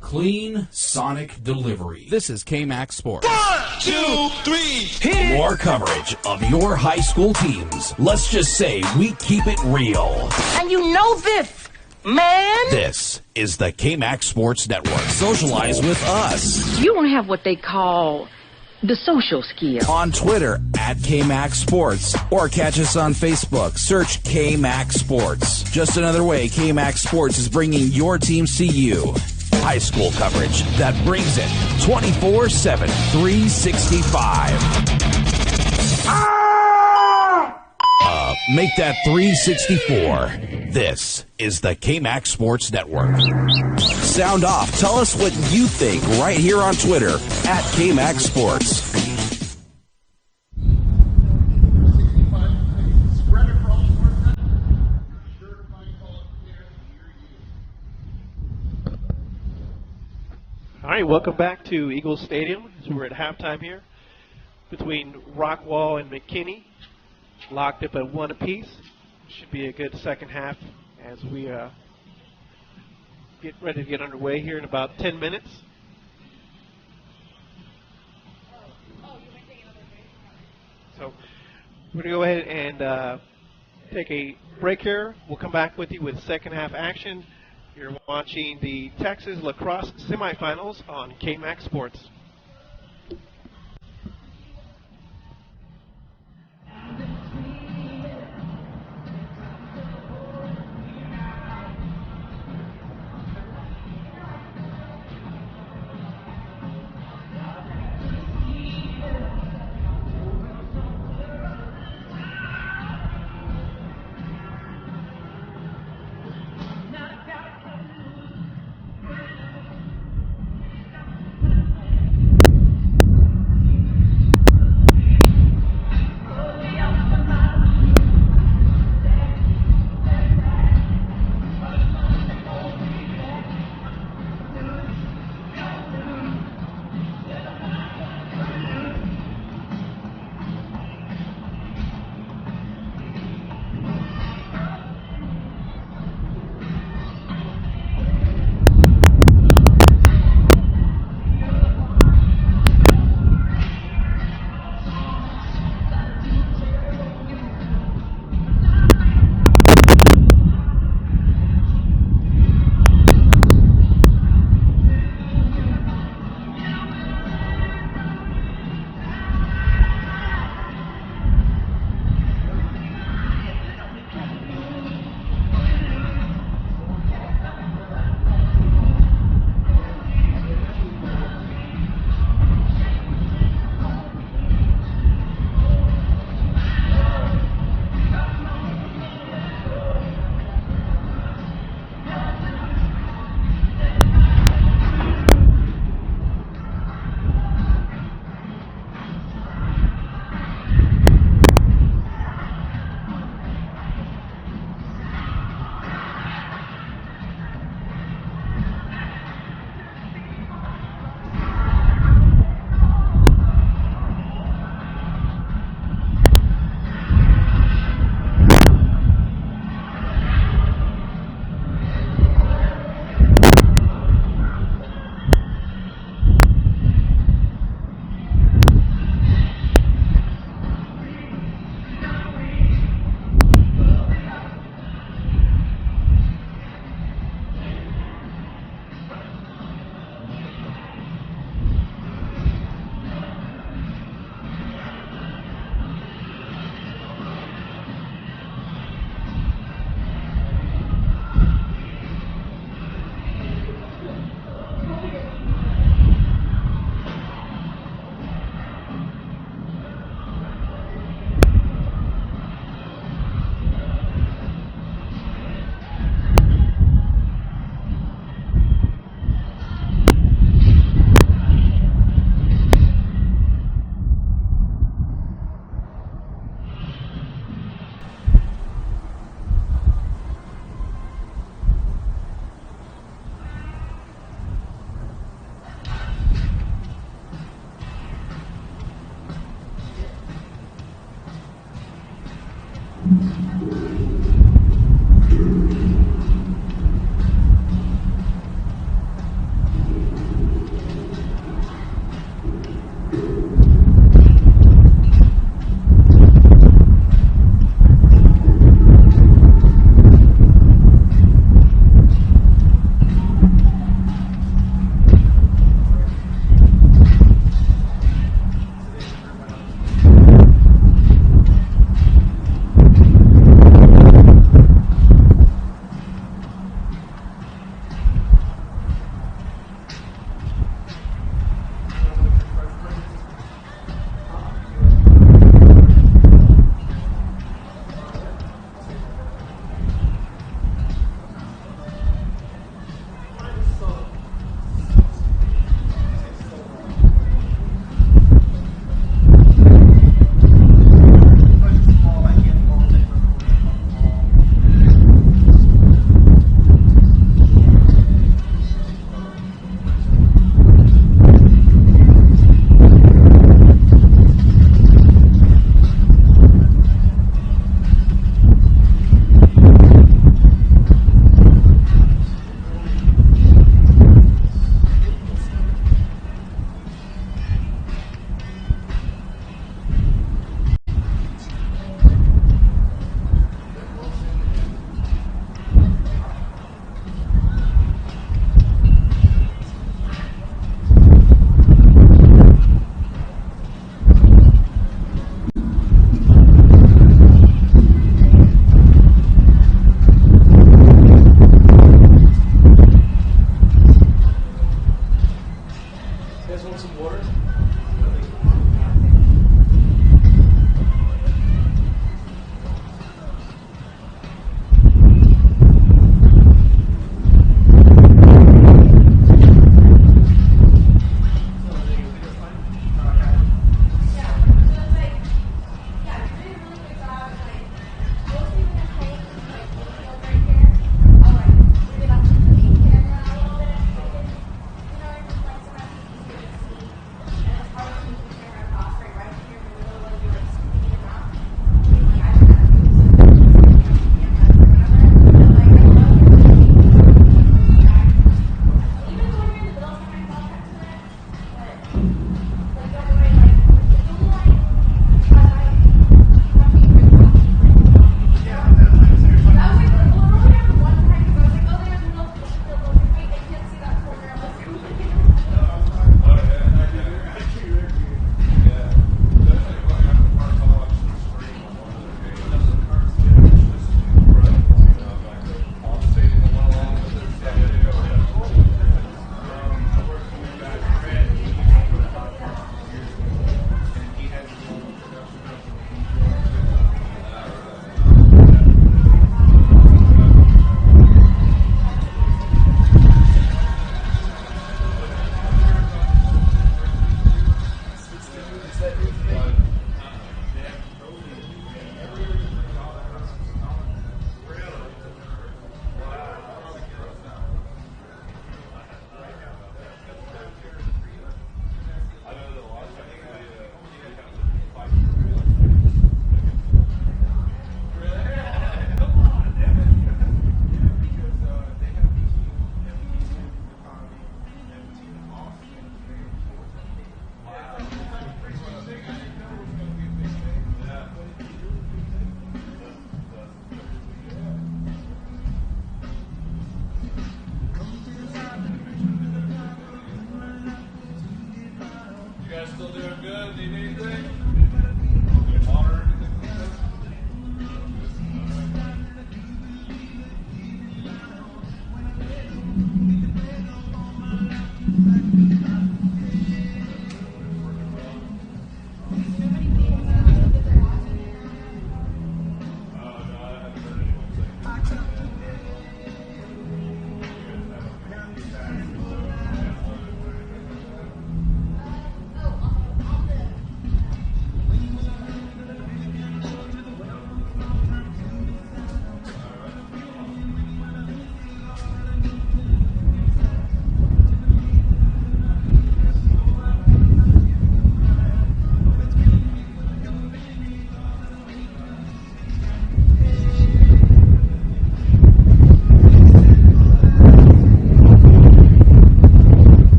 Clean sonic delivery. This is KMAX Sports. 1, 2, 3, hit it! More coverage of your high school teams. Let's just say we keep it real. And you know this, man. This is the KMAX Sports Network. Socialize with us. You don't have what they call the social skill. On Twitter at KMAX Sports, or catch us on Facebook. Search KMAX Sports. Just another way KMAX Sports is bringing your teams to you. High school coverage that brings it 24/7, 365. Make that 364. This is the KMAX Sports Network. Sound off. Tell us what you think right here on Twitter at KMAX Sports. All right, welcome back to Eagles Stadium. So we're at halftime here between Rockwall and McKinney, locked up at 1 apiece. Should be a good second half as we get ready to get underway here in about 10 minutes. So we're going to go ahead take a break here. We'll come back with you with second half action. You're watching the Texas Lacrosse Semifinals on KMAX Sports.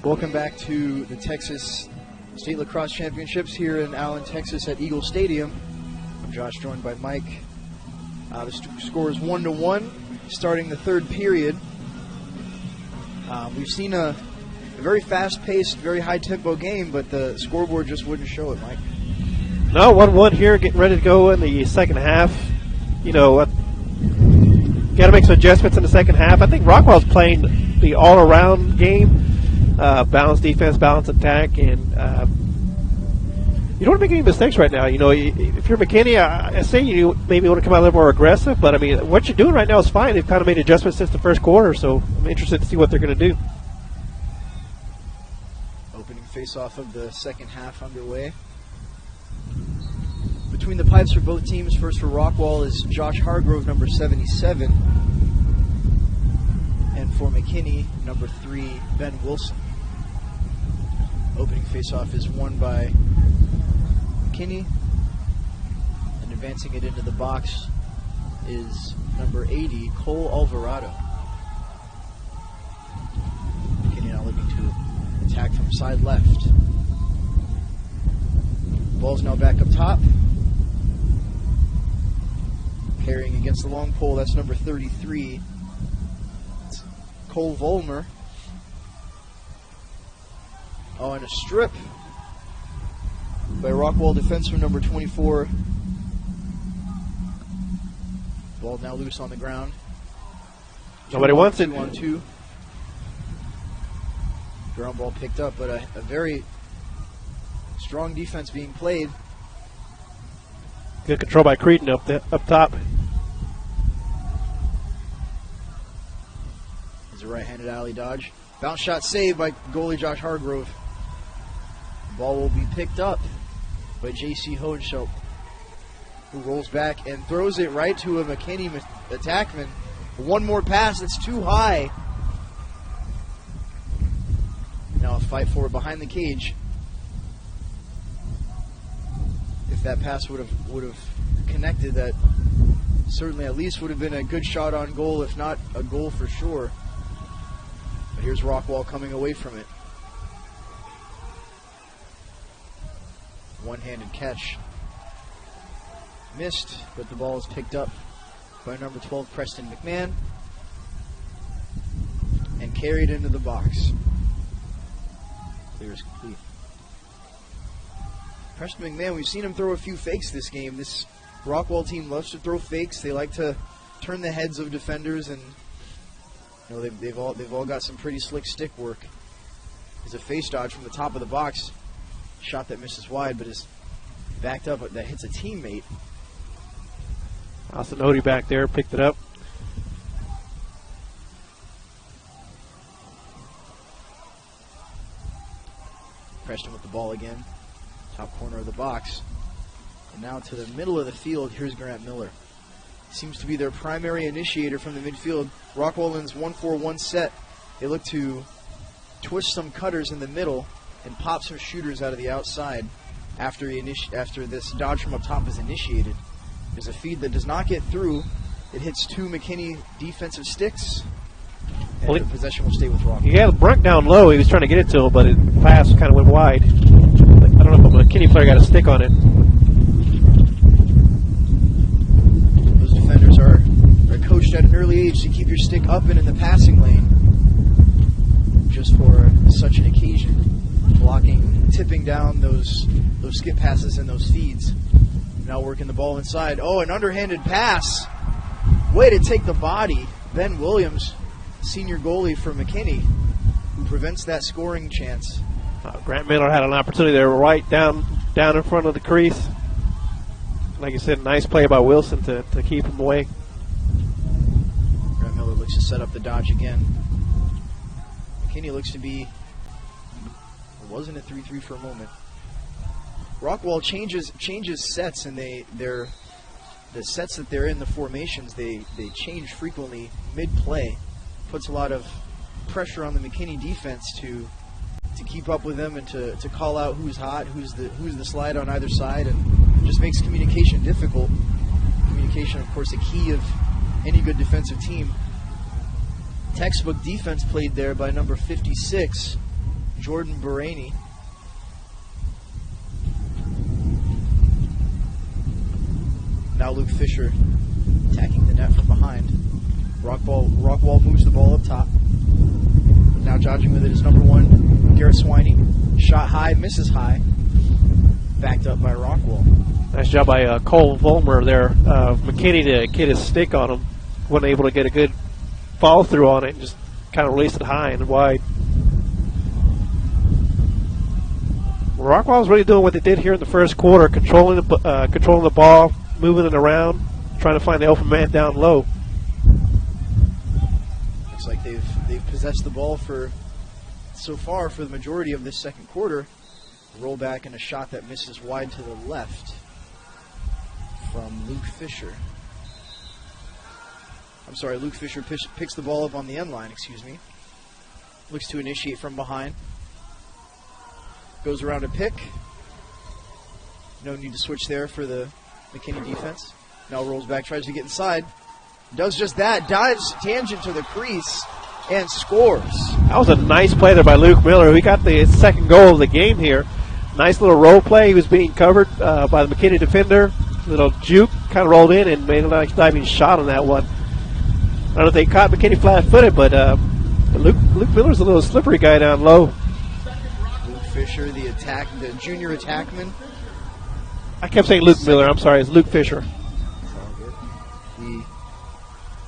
Welcome back to the Texas State Lacrosse Championships here in Allen, Texas at Eagle Stadium. I'm Josh, joined by Mike. The score is 1-1, starting the third period. We've seen a very fast-paced, very high-tempo game, but the scoreboard just wouldn't show it, Mike. No, 1-1 here, getting ready to go in the second half. You know, got to make some adjustments in the second half. I think Rockwall's playing the all-around game. Balanced defense, balanced attack, and you don't want to make any mistakes right now. You know, if you're McKinney, I say you maybe want to come out a little more aggressive, but I mean, what you're doing right now is fine. They've kind of made adjustments since the first quarter, so I'm interested to see what they're going to do. Opening face-off of the second half underway. Between the pipes for both teams, first for Rockwall is Josh Hargrove, number 77. And for McKinney, number 3, Ben Wilson. Opening face-off is won by McKinney. And advancing it into the box is number 80, Cole Alvarado. McKinney now looking to attack from side left. Ball's now back up top. Carrying against the long pole, that's number 33. It's Cole Volmer. Oh, and a strip by Rockwall defenseman number 24. Ball now loose on the ground. Nobody wants it. 2-on-2. Ground ball picked up, but a very strong defense being played. Good control by Creedon up top. There's a right-handed alley dodge. Bounce shot saved by goalie Josh Hargrove. The ball will be picked up by J.C. Hohenschelt, who rolls back and throws it right to a McKinney attackman. One more pass, that's too high. Now a fight for it behind the cage. If that pass would have connected, that certainly at least would have been a good shot on goal, if not a goal for sure. But here's Rockwall coming away from it. One-handed catch. Missed, but the ball is picked up by number 12, Preston McMahon, and carried into the box. Clear is complete. Preston McMahon, we've seen him throw a few fakes this game. This Rockwall team loves to throw fakes. They like to turn the heads of defenders, and you know they've all got some pretty slick stick work. There's a face dodge from the top of the box. Shot that misses wide, but is backed up. That hits a teammate. Austin Odie back there picked it up. Preston with the ball again. Top corner of the box. And now to the middle of the field, here's Grant Miller. Seems to be their primary initiator from the midfield. Rockwall's 1-4-1 set. They look to twist some cutters in the middle and pop some shooters out of the outside after this dodge from up top is initiated. There's a feed that does not get through. It hits 2 McKinney defensive sticks, and the possession will stay with Rockwall. He had Brunk down low. He was trying to get it to him, but it pass kind of went wide. I don't know if a McKinney player got a stick on it. Those defenders are coached at an early age to keep your stick up and in the passing lane just for such an occasion. Blocking, tipping down those skip passes and those feeds. Now working the ball inside. Oh, an underhanded pass. Way to take the body. Ben Williams, senior goalie for McKinney, who prevents that scoring chance. Grant Miller had an opportunity there right down in front of the crease. Like I said, nice play by Wilson to keep him away. Grant Miller looks to set up the dodge again. McKinney looks to be, it wasn't a 3-3 for a moment. Rockwall changes sets, and the sets that they're in, the formations, they change frequently mid-play. Puts a lot of pressure on the McKinney defense to keep up with them and to call out who's hot, who's the slide on either side, and just makes communication difficult. Communication, of course, a key of any good defensive team. Textbook defense played there by number 56, Jordan Baraney. Now Luke Fisher attacking the net from behind. Rockwall moves the ball up top. Now dodging with it is number 1, Garrett Swiney. Shot high, misses high. Backed up by Rockwall. Nice job by Cole Volmer there. McKinney to get his stick on him. Wasn't able to get a good follow through on it and just kind of released it high and wide. Rockwall's really doing what they did here in the first quarter, controlling the ball, moving it around, trying to find the open man down low. Looks like they've possessed the ball so far for the majority of this second quarter. Roll back and a shot that misses wide to the left from Luke Fisher. I'm sorry, Luke Fisher picks the ball up on the end line, Looks to initiate from behind. Goes around a pick. No need to switch there for the McKinney defense. Now rolls back, tries to get inside. Does just that, dives tangent to the crease, and scores. That was a nice play there by Luke Miller. We got the second goal of the game here. Nice little roll play. He was being covered by the McKinney defender. Little juke, kind of rolled in and made a nice diving shot on that one. I don't know if they caught McKinney flat-footed, but Luke Miller's a little slippery guy down low. Luke Fisher, the junior attackman. I kept saying Luke Miller. I'm sorry, it's Luke Fisher. The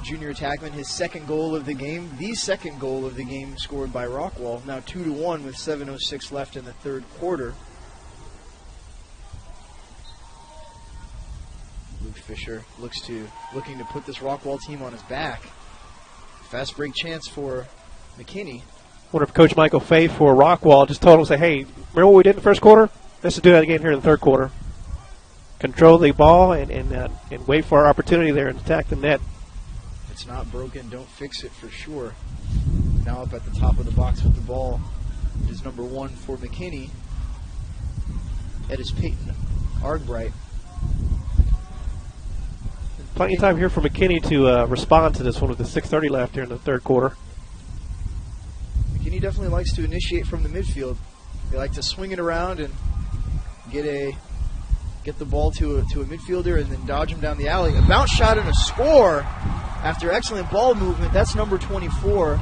junior attackman, his second goal of the game. The second goal of the game scored by Rockwall. Now 2-1 with 7:06 left in the third quarter. Luke Fisher looking to put this Rockwall team on his back. Fast break chance for McKinney. Wonder if Coach Michael Fay for Rockwall just told him, say, hey, remember what we did in the first quarter? Let's do that again here in the third quarter. Control the ball and wait for our opportunity there and attack the net. If it's not broken, don't fix it for sure. Now up at the top of the box with the ball is number 1 for McKinney. It is Peyton Argbright. Plenty of time here for McKinney to respond to this one with the 6:30 left here in the third quarter. McKinney definitely likes to initiate from the midfield. They like to swing it around and get the ball to a midfielder and then dodge him down the alley. A bounce shot and a score after excellent ball movement. That's number 24.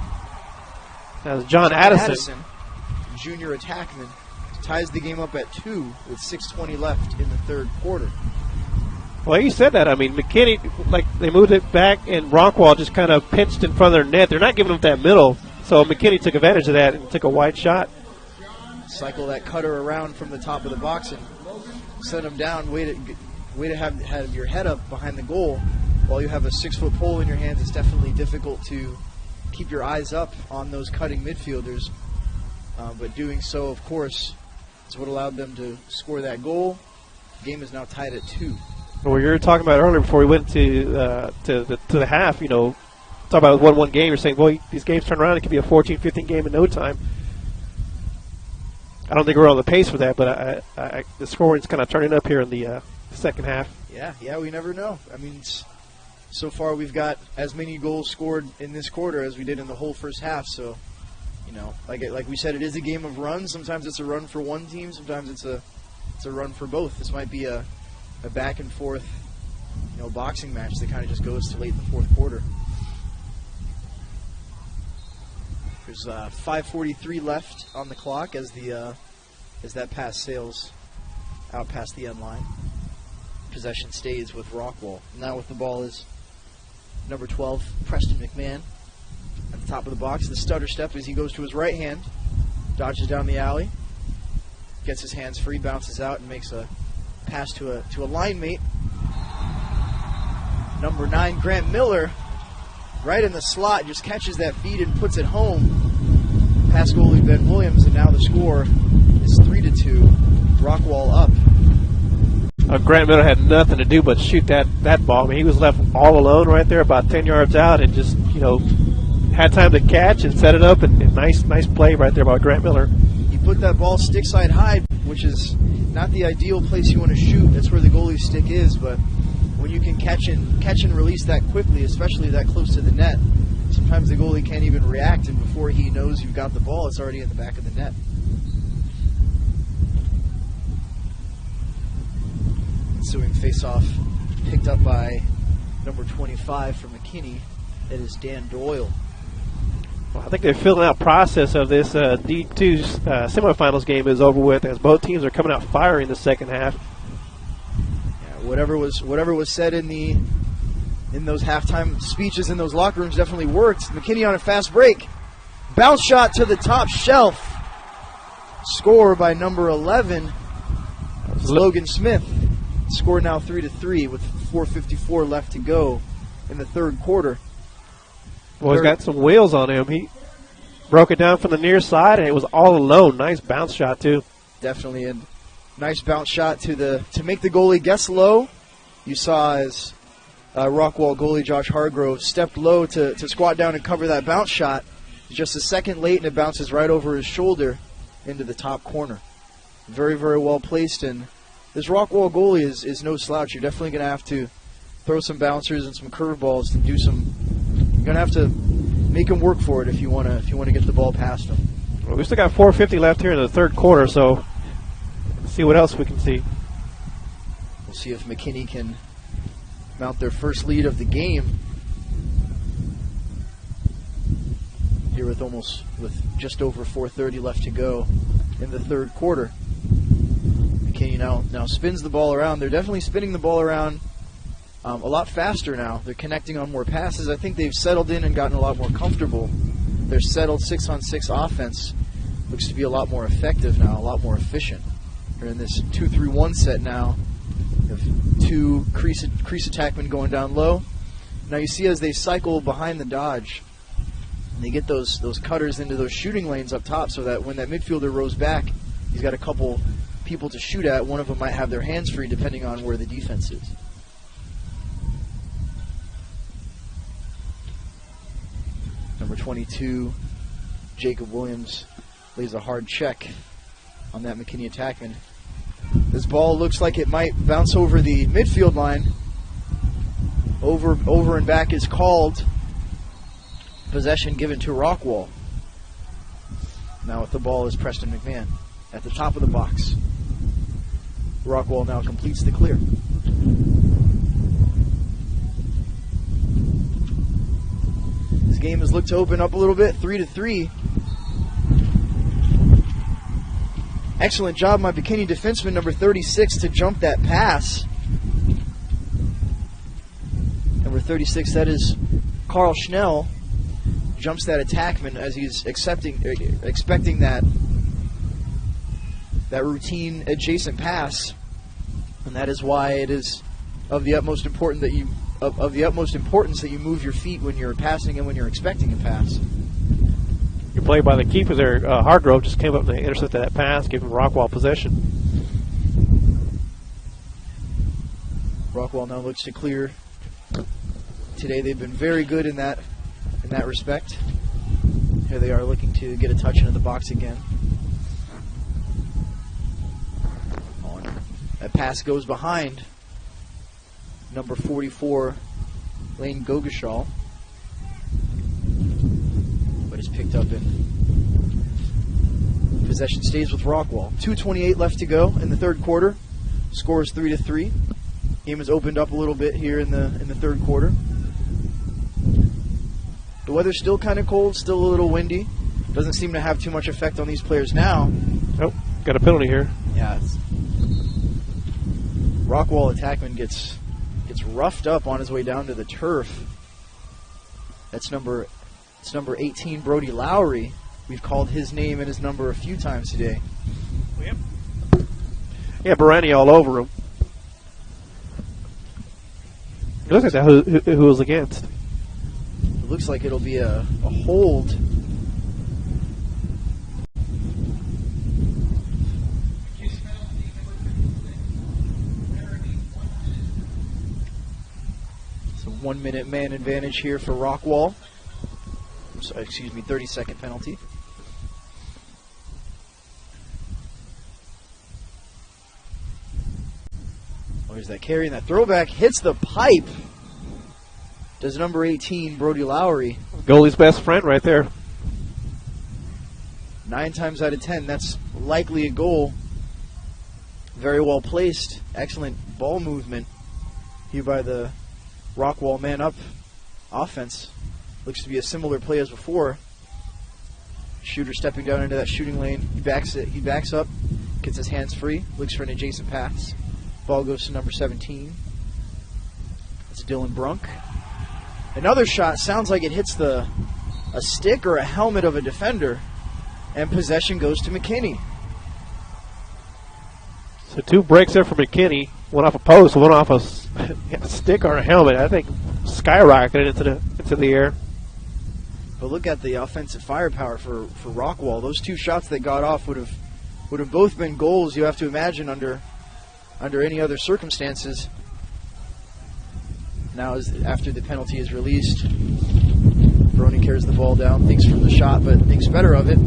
That was John Addison. Junior attackman. Ties the game up at 2 with 6:20 left in the third quarter. Well, you said that. I mean, McKinney, they moved it back, and Rockwall just kind of pinched in front of their net. They're not giving them that middle, so McKinney took advantage of that and took a wide shot. Cycle that cutter around from the top of the box and set them down. Way to have your head up behind the goal while you have a 6-foot pole in your hands. It's definitely difficult to keep your eyes up on those cutting midfielders. But doing so, of course, is what allowed them to score that goal. The game is now tied at 2. Well, you were talking about earlier before we went to the half, talk about a 1-1 game. You're saying, well, these games turn around. It could be a 14-15 game in no time. I don't think we're on the pace for that, but the scoring's kind of turning up here in the second half. Yeah, we never know. I mean, so far we've got as many goals scored in this quarter as we did in the whole first half. So, like we said, it is a game of runs. Sometimes it's a run for one team. Sometimes it's a run for both. This might be a back and forth, boxing match that kind of just goes to late in the fourth quarter. There's 5:43 left on the clock as that pass sails out past the end line. Possession stays with Rockwall. Now with the ball is number 12, Preston McMahon. At the top of the box, the stutter step as he goes to his right hand, dodges down the alley, gets his hands free, bounces out, and makes a pass to a line mate. Number 9, Grant Miller, right in the slot, just catches that feed and puts it home. Past goalie Ben Williams, and now the score is 3-2. Rockwall up. Grant Miller had nothing to do but shoot that ball. I mean, he was left all alone right there, about 10 yards out, and just had time to catch and set it up. And nice play right there by Grant Miller. He put that ball stick side high, which is not the ideal place you want to shoot. That's where the goalie's stick is, but when you can catch and release that quickly, especially that close to the net, sometimes the goalie can't even react, and before he knows you've got the ball, it's already in the back of the net. ensuing face-off picked up by number 25 for McKinney. That is Dan Doyle. Well, I think the filling out process of this D2 semifinals game is over with, as both teams are coming out firing in the second half. Yeah, whatever was said in those halftime speeches in those locker rooms definitely worked. McKinney on a fast break. Bounce shot to the top shelf. Score by number 11, Logan Smith. Score now 3-3 with 4:54 left to go in the third quarter. Well, he's got some wheels on him. He broke it down from the near side, and it was all alone. Nice bounce shot, too. Definitely a nice bounce shot to make the goalie guess low. You saw as Rockwall goalie Josh Hargrove stepped low to squat down and cover that bounce shot. Just a second late, and it bounces right over his shoulder into the top corner. Very, very well placed, and this Rockwall goalie is no slouch. You're definitely going to have to throw some bouncers and some curveballs and do some. You're going to have to make him work for it if you want to get the ball past him. Well, we still got 4:50 left here in the third quarter, so let's see what else we can see. We'll see if McKinney can mount their first lead of the game here with just over 4:30 left to go in the third quarter. McKinney now spins the ball around. They're definitely spinning the ball around a lot faster now. They're connecting on more passes. I think they've settled in and gotten a lot more comfortable. Their settled 6-on-6 offense looks to be a lot more effective now, a lot more efficient. They're in this 2-3-1 set now. You have two crease attackmen going down low. Now you see as they cycle behind the dodge, and they get those cutters into those shooting lanes up top so that when that midfielder rows back, he's got a couple people to shoot at. One of them might have their hands free depending on where the defense is. Number 22, Jacob Williams, lays a hard check on that McKinney attackman. This ball looks like it might bounce over the midfield line. Over and back is called. Possession given to Rockwall. Now with the ball is Preston McMahon at the top of the box. Rockwall now completes the clear. This game has looked to open up a little bit, 3-3. Excellent job by McKinney defenseman number 36 to jump that pass. Number 36, that is Carl Schnell, jumps that attackman as he's expecting that routine adjacent pass, and that is why it is of the utmost importance that you move your feet when you're passing and when you're expecting a pass. Your play by the keeper there, Hargrove, just came up and intercepted that pass, giving Rockwall possession. Rockwall now looks to clear. Today they've been very good in that respect. Here they are looking to get a touch into the box again. That pass goes behind number 44, Lane Gogashal, but is picked up in possession. Stays with Rockwall. 2:28 left to go in the third quarter. Score is 3-3. Game has opened up a little bit here in the third quarter. The weather's still kind of cold, still a little windy. Doesn't seem to have too much effect on these players now. Oh, got a penalty here. Yeah. Rockwall attackman gets roughed up on his way down to the turf. It's number 18, Brody Lowry. We've called his name and his number a few times today. Yep. Yeah, Barani all over him. It looks like that who was against. It looks like it'll be a hold. It's a 1 minute man advantage here for Rockwall. 30-second penalty. Oh, here's that carry, and that throwback hits the pipe. Does number 18, Brody Lowry. Goalie's best friend right there. 9 times out of 10, that's likely a goal. Very well placed. Excellent ball movement here by the Rockwall man-up offense. Looks to be a similar play as before. Shooter stepping down into that shooting lane. He backs up, gets his hands free, looks for an adjacent pass. Ball goes to number 17. That's Dylan Brunk. Another shot, sounds like it hits a stick or a helmet of a defender, and possession goes to McKinney. So 2 breaks there for McKinney. One off a post, one off a stick or a helmet. I think skyrocketed into the air. But look at the offensive firepower for Rockwall. Those 2 shots that got off would have both been goals. You have to imagine under any other circumstances. Now, after the penalty is released, Brony carries the ball down, thinks from the shot, but thinks better of it.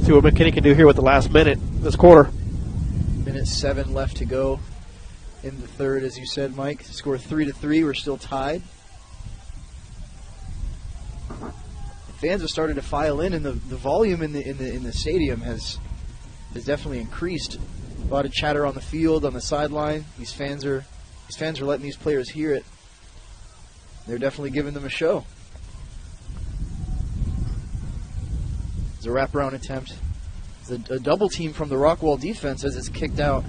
See what McKinney can do here with the last minute this quarter. Minute 7 left to go in the third, as you said, Mike. Score 3-3. We're still tied. The fans have started to file in, and the volume in the stadium has definitely increased. A lot of chatter on the field, on the sideline. These fans are letting these players hear it. They're definitely giving them a show. It's a wraparound attempt. It's a double team from the Rockwall defense as it's kicked out.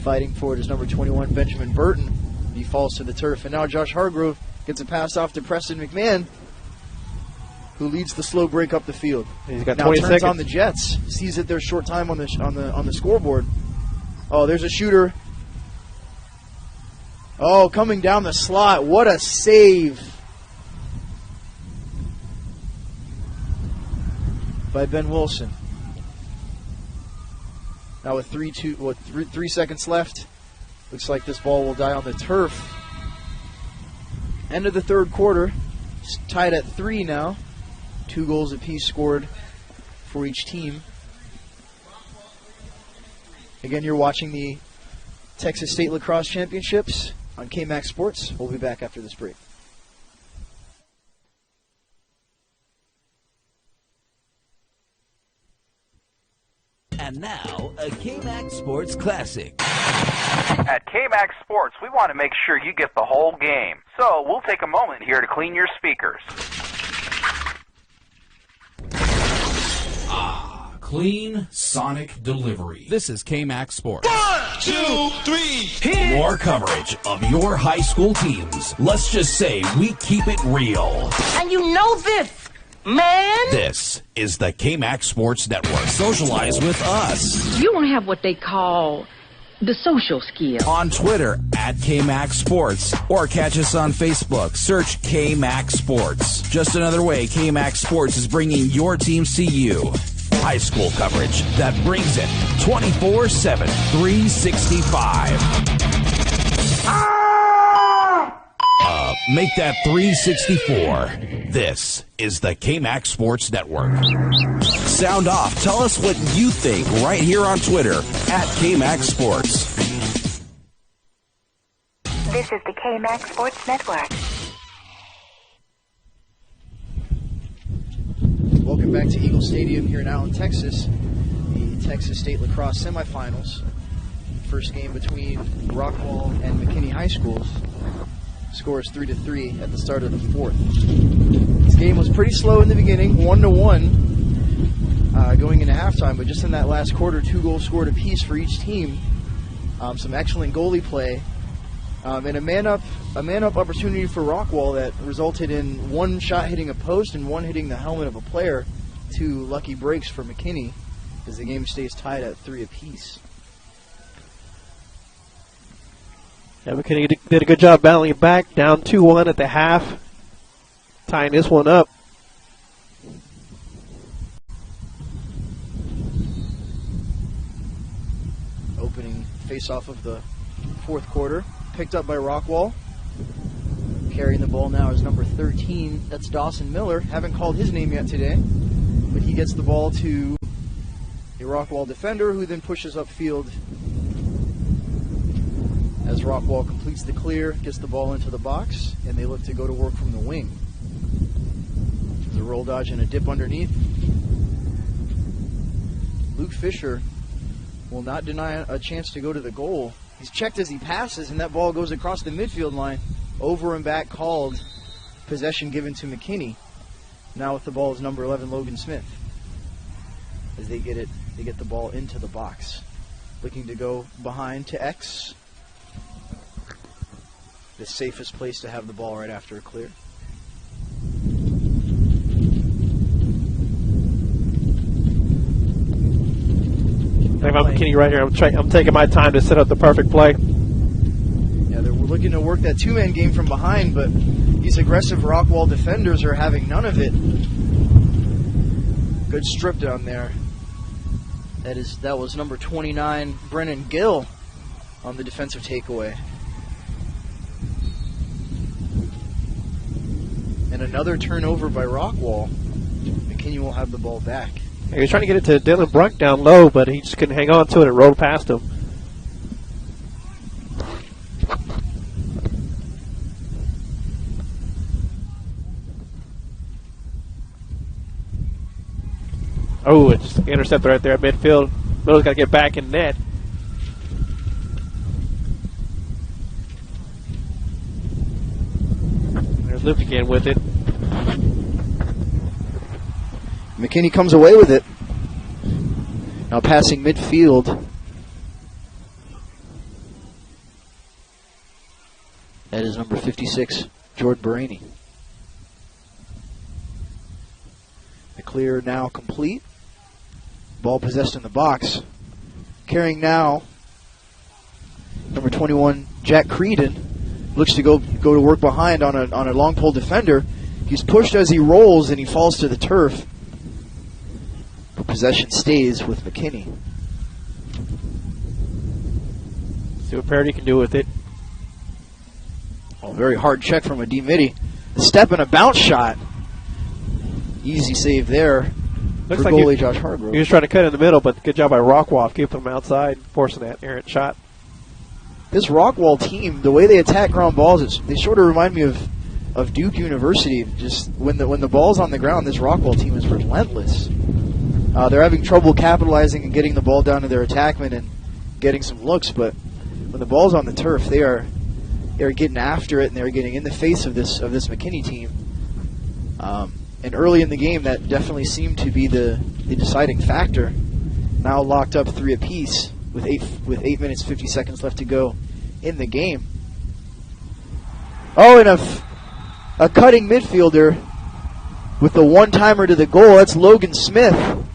Fighting for it is number 21, Benjamin Burton. He falls to the turf. And now Josh Hargrove gets a pass off to Preston McMahon, who leads the slow break up the field. He's got now 20 turns seconds. On the Jets. Sees that there's short time on the scoreboard. Oh, there's a shooter. Oh, coming down the slot. What a save by Ben Wilson. Now with 3 seconds left, looks like this ball will die on the turf. End of the third quarter. It's tied at 3 now. 2 goals apiece scored for each team. Again, you're watching the Texas State Lacrosse Championships on KMAX Sports. We'll be back after this break. And now, a KMAX Sports Classic. At KMAX Sports, we want to make sure you get the whole game. So we'll take a moment here to clean your speakers. Clean sonic delivery. This is KMAX Sports. 1, 2, 3, hit! More coverage of your high school teams. Let's just say we keep it real. And you know this, man. This is the KMAX Sports Network. Socialize with us. You don't have what they call the social skill. On Twitter at KMAX Sports, or catch us on Facebook. Search KMAX Sports. Just another way KMAX Sports is bringing your teams to you. High school coverage that brings it 24/7, 365. Make that 364. This is the KMAX Sports Network. Sound off. Tell us what you think right here on Twitter at KMAX Sports. This is the KMAX Sports Network. Welcome back to Eagle Stadium here in Allen, Texas. The Texas State Lacrosse semifinals. First game between Rockwall and McKinney High Schools. Score is 3-3 at the start of the fourth. This game was pretty slow in the beginning, 1-1 going into halftime, but just in that last quarter, 2 goals scored apiece for each team. Some excellent goalie play. And a man-up opportunity for Rockwall that resulted in 1 shot hitting a post and 1 hitting the helmet of a player. 2 lucky breaks for McKinney as the game stays tied at 3 apiece. Yeah, McKinney did a good job battling it back, down 2-1 at the half, tying this one up. Opening face-off of the fourth quarter, picked up by Rockwall. Carrying the ball now is number 13, that's Dawson Miller. Haven't called his name yet today, but he gets the ball to a Rockwall defender who then pushes upfield as Rockwall completes the clear, gets the ball into the box, and they look to go to work from the wing. There's a roll dodge and a dip underneath. Luke Fisher will not deny a chance to go to the goal. He's checked as he passes, and that ball goes across the midfield line. Over and back called. Possession given to McKinney. Now with the ball is number 11, Logan Smith. As they get the ball into the box. Looking to go behind to X. The safest place to have the ball right after a clear. If I'm McKinney right here, I'm taking my time to set up the perfect play. Yeah, we're looking to work that two-man game from behind, but these aggressive Rockwall defenders are having none of it. Good strip down there. That was number 29, Brennan Gill, on the defensive takeaway. And another turnover by Rockwall. McKinney will have the ball back. He was trying to get it to Dylan Brunk down low, but he just couldn't hang on to it and rolled past him. Oh, it's intercepted right there at midfield. Miller's got to get back in net. There's Luke again with it. McKinney comes away with it. Now passing midfield. That is number 56, Jordan Baraney. The clear now complete. Ball possessed in the box. Carrying now, number 21, Jack Creedon. Looks to go to work behind on a long pole defender. He's pushed as he rolls and he falls to the turf. But possession stays with McKinney. See what Parody can do with it. Oh, very hard check from a D-Mitty. A step and a bounce shot. Easy save there. Looks for like goalie Josh Hargrove. He was trying to cut in the middle, but good job by Rockwall keeping him outside, forcing that errant shot. This Rockwall team, the way they attack ground balls, they sort of remind me of Duke University. Just when the ball's on the ground, this Rockwall team is relentless. They're having trouble capitalizing and getting the ball down to their attackmen and getting some looks, but when the ball's on the turf, they are getting after it and they're getting in the face of this McKinney team. And early in the game, that definitely seemed to be the deciding factor. Now locked up 3 apiece with 8 minutes 50 seconds left to go in the game. Oh, and a cutting midfielder with the one-timer to the goal. That's Logan Smith.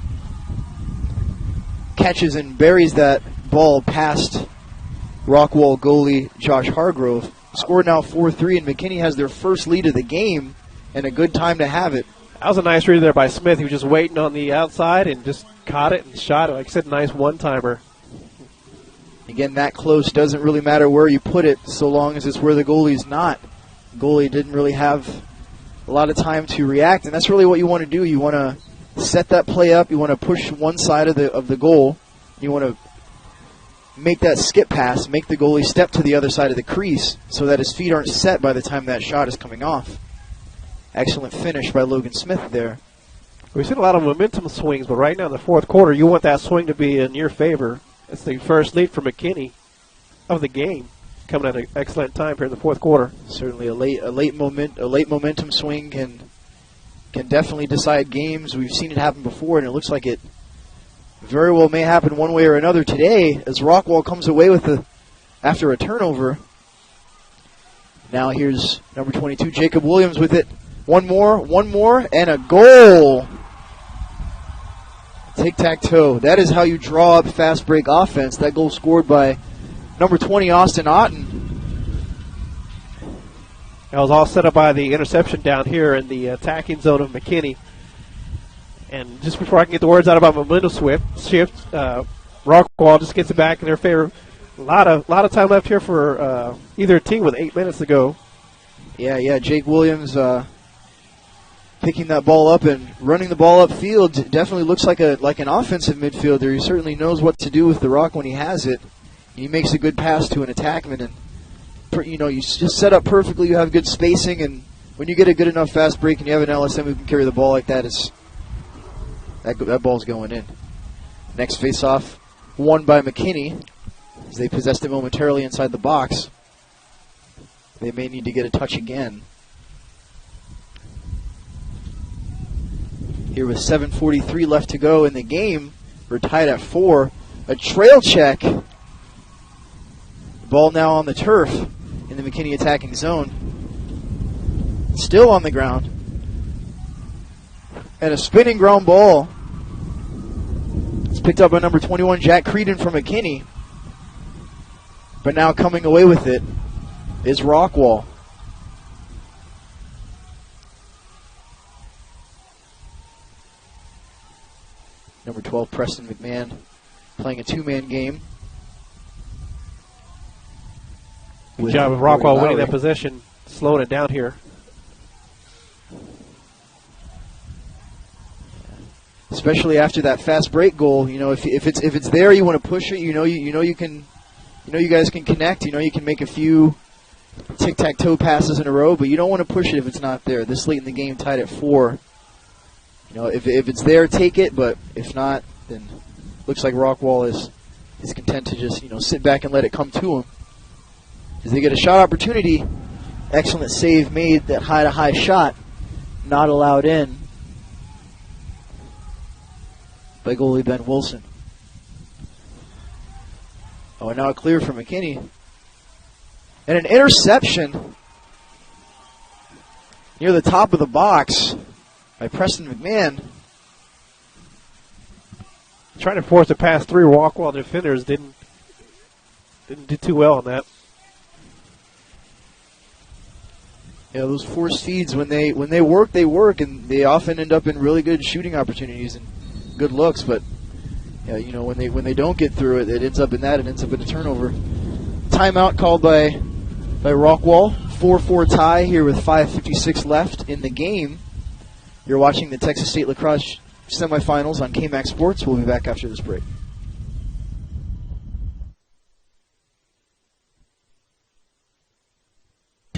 Catches and buries that ball past Rockwall goalie Josh Hargrove. Score now 4-3, and McKinney has their first lead of the game, and a good time to have it. That was a nice read there by Smith. He was just waiting on the outside and just caught it and shot it. Like I said, nice one-timer. Again, that close doesn't really matter where you put it so long as it's where the goalie's not. The goalie didn't really have a lot of time to react, and that's really what you want to do. You want to set that play up. You want to push one side of the goal. You want to make that skip pass, make the goalie step to the other side of the crease so that his feet aren't set by the time that shot is coming off. Excellent finish by Logan Smith there. We've seen a lot of momentum swings, but right now in the fourth quarter, you want that swing to be in your favor. It's the first lead for McKinney of the game, coming at an excellent time here in the fourth quarter. Certainly a late momentum swing can definitely decide games. We've seen it happen before, and it looks like it very well may happen one way or another today as Rockwall comes away with after a turnover. Now here's number 22, Jacob Williams with it. One more, and a goal. Tic-tac-toe. That is how you draw up fast break offense. That goal scored by number 20, Austin Otten. That was all set up by the interception down here in the attacking zone of McKinney. And just before I can get the words out about momentum shift, Rockwall just gets it back in their favor. A lot of time left here for either team with 8 minutes to go. Yeah. Jake Williams picking that ball up and running the ball upfield definitely looks like an offensive midfielder. He certainly knows what to do with the rock when he has it. He makes a good pass to an attackman, and you just set up perfectly. You have good spacing, and when you get a good enough fast break and you have an LSM who can carry the ball like that, that ball's going in. Next faceoff won by McKinney as they possessed it momentarily inside the box. They may need to get a touch again. Here with 7:43 left to go in the game, we're tied at 4. A trail check. Ball now on the turf in the McKinney attacking zone. Still on the ground. And a spinning ground ball. It's picked up by number 21, Jack Creedon from McKinney. But now coming away with it is Rockwall. Number 12, Preston McMahon, playing a two-man game. Good job of Rockwall winning that possession, slowing it down here. Especially after that fast break goal, you know, if it's there, you want to push it. You know you guys can connect. You know you can make a few tic-tac-toe passes in a row, but you don't want to push it if it's not there. This late in the game, tied at 4. You know, if it's there, take it. But if not, then looks like Rockwall is content to just sit back and let it come to him. As they get a shot opportunity, excellent save made. That high-to-high shot, not allowed in by goalie Ben Wilson. Oh, and now a clear for McKinney. And an interception near the top of the box by Preston McMahon. Trying to force a pass through Rockwall defenders didn't do too well on that. Yeah, those forced feeds, when they work, and they often end up in really good shooting opportunities and good looks. But yeah, when they don't get through it, it ends up in that. It ends up in a turnover. Timeout called by Rockwall. 4-4 tie here with 5:56 left in the game. You're watching the Texas State Lacrosse semifinals on KMAX Sports. We'll be back after this break.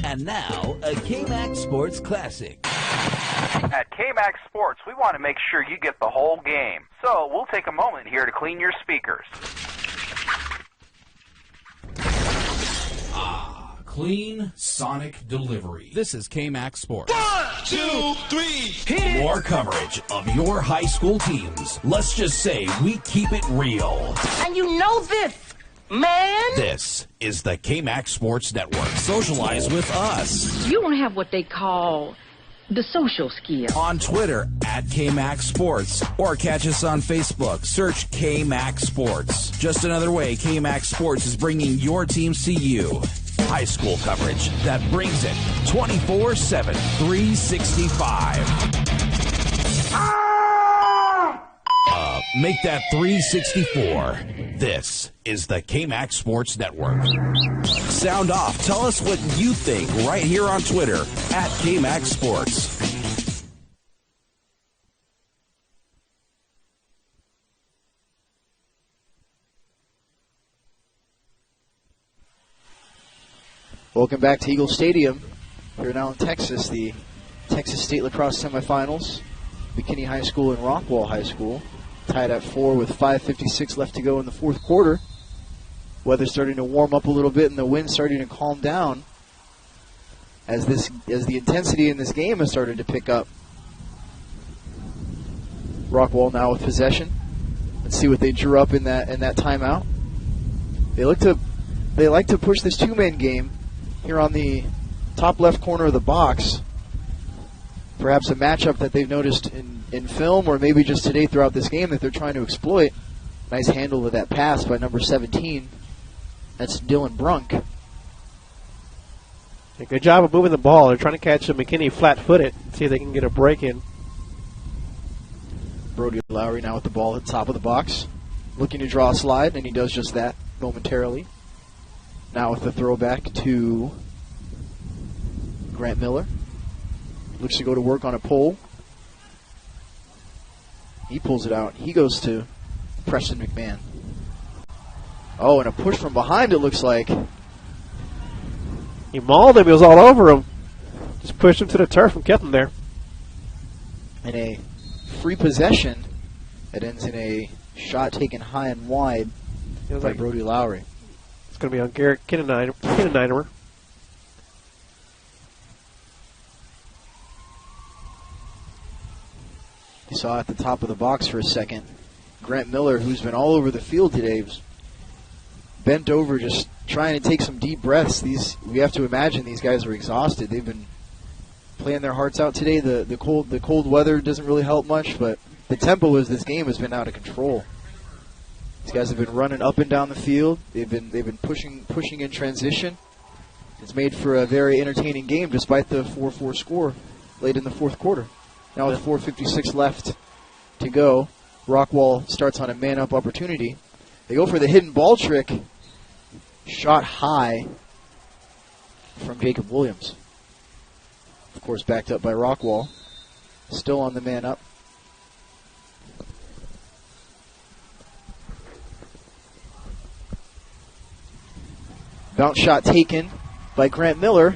And now, a KMAX Sports Classic. At KMAX Sports, we want to make sure you get the whole game. So we'll take a moment here to clean your speakers. Clean sonic delivery. This is KMAX Sports. 1, 2, 3, hit! More coverage of your high school teams. Let's just say we keep it real. And you know this, man. This is the KMAX Sports Network. Socialize with us. You don't have what they call the social skill. On Twitter at KMAX Sports, or catch us on Facebook. Search KMAX Sports. Just another way KMAX Sports is bringing your teams to you. High school coverage that brings it 24/7, 365. Make that 364. This is the KMAX Sports Network. Sound off. Tell us what you think right here on Twitter at KMAX Sports. Welcome back to Eagle Stadium. Here now in Texas, the Texas State Lacrosse semifinals. McKinney High School and Rockwall High School tied at 4 with 5:56 left to go in the fourth quarter. Weather's starting to warm up a little bit and the wind's starting to calm down as the intensity in this game has started to pick up. Rockwall now with possession. Let's see what they drew up in that timeout. They like to push this two-man game here on the top left corner of the box. Perhaps a matchup that they've noticed in film or maybe just today throughout this game that they're trying to exploit. Nice handle of that pass by number 17. That's Dylan Brunk. A good job of moving the ball. They're trying to catch McKinney flat-footed, see if they can get a break in. Brody Lowry now with the ball at the top of the box. Looking to draw a slide, and he does just that momentarily. Now with the throwback to Grant Miller. Looks to go to work on a pull. He pulls it out. He goes to Preston McMahon. Oh, and a push from behind, it looks like. He mauled him. He was all over him. Just pushed him to the turf and kept him there. And a free possession that ends in a Shot taken high and wide by Brody Lowry. It's going to be on Garrett Kinnenheimer. You saw at the top of the box for a second, Grant Miller, who's been all over the field today, was bent over just trying to take some deep breaths. We have to imagine these guys are exhausted. They've been playing their hearts out today. The cold weather doesn't really help much, but the tempo of this game has been out of control. These guys have been running up and down the field. They've been pushing in transition. It's made for a very entertaining game despite the 4-4 score late in the fourth quarter. Now with 4:56 left to go, Rockwall starts on a man-up opportunity. They go for the hidden ball trick. Shot high from Jacob Williams. Of course, backed up by Rockwall. Still on the man-up. Bounce shot taken by Grant Miller.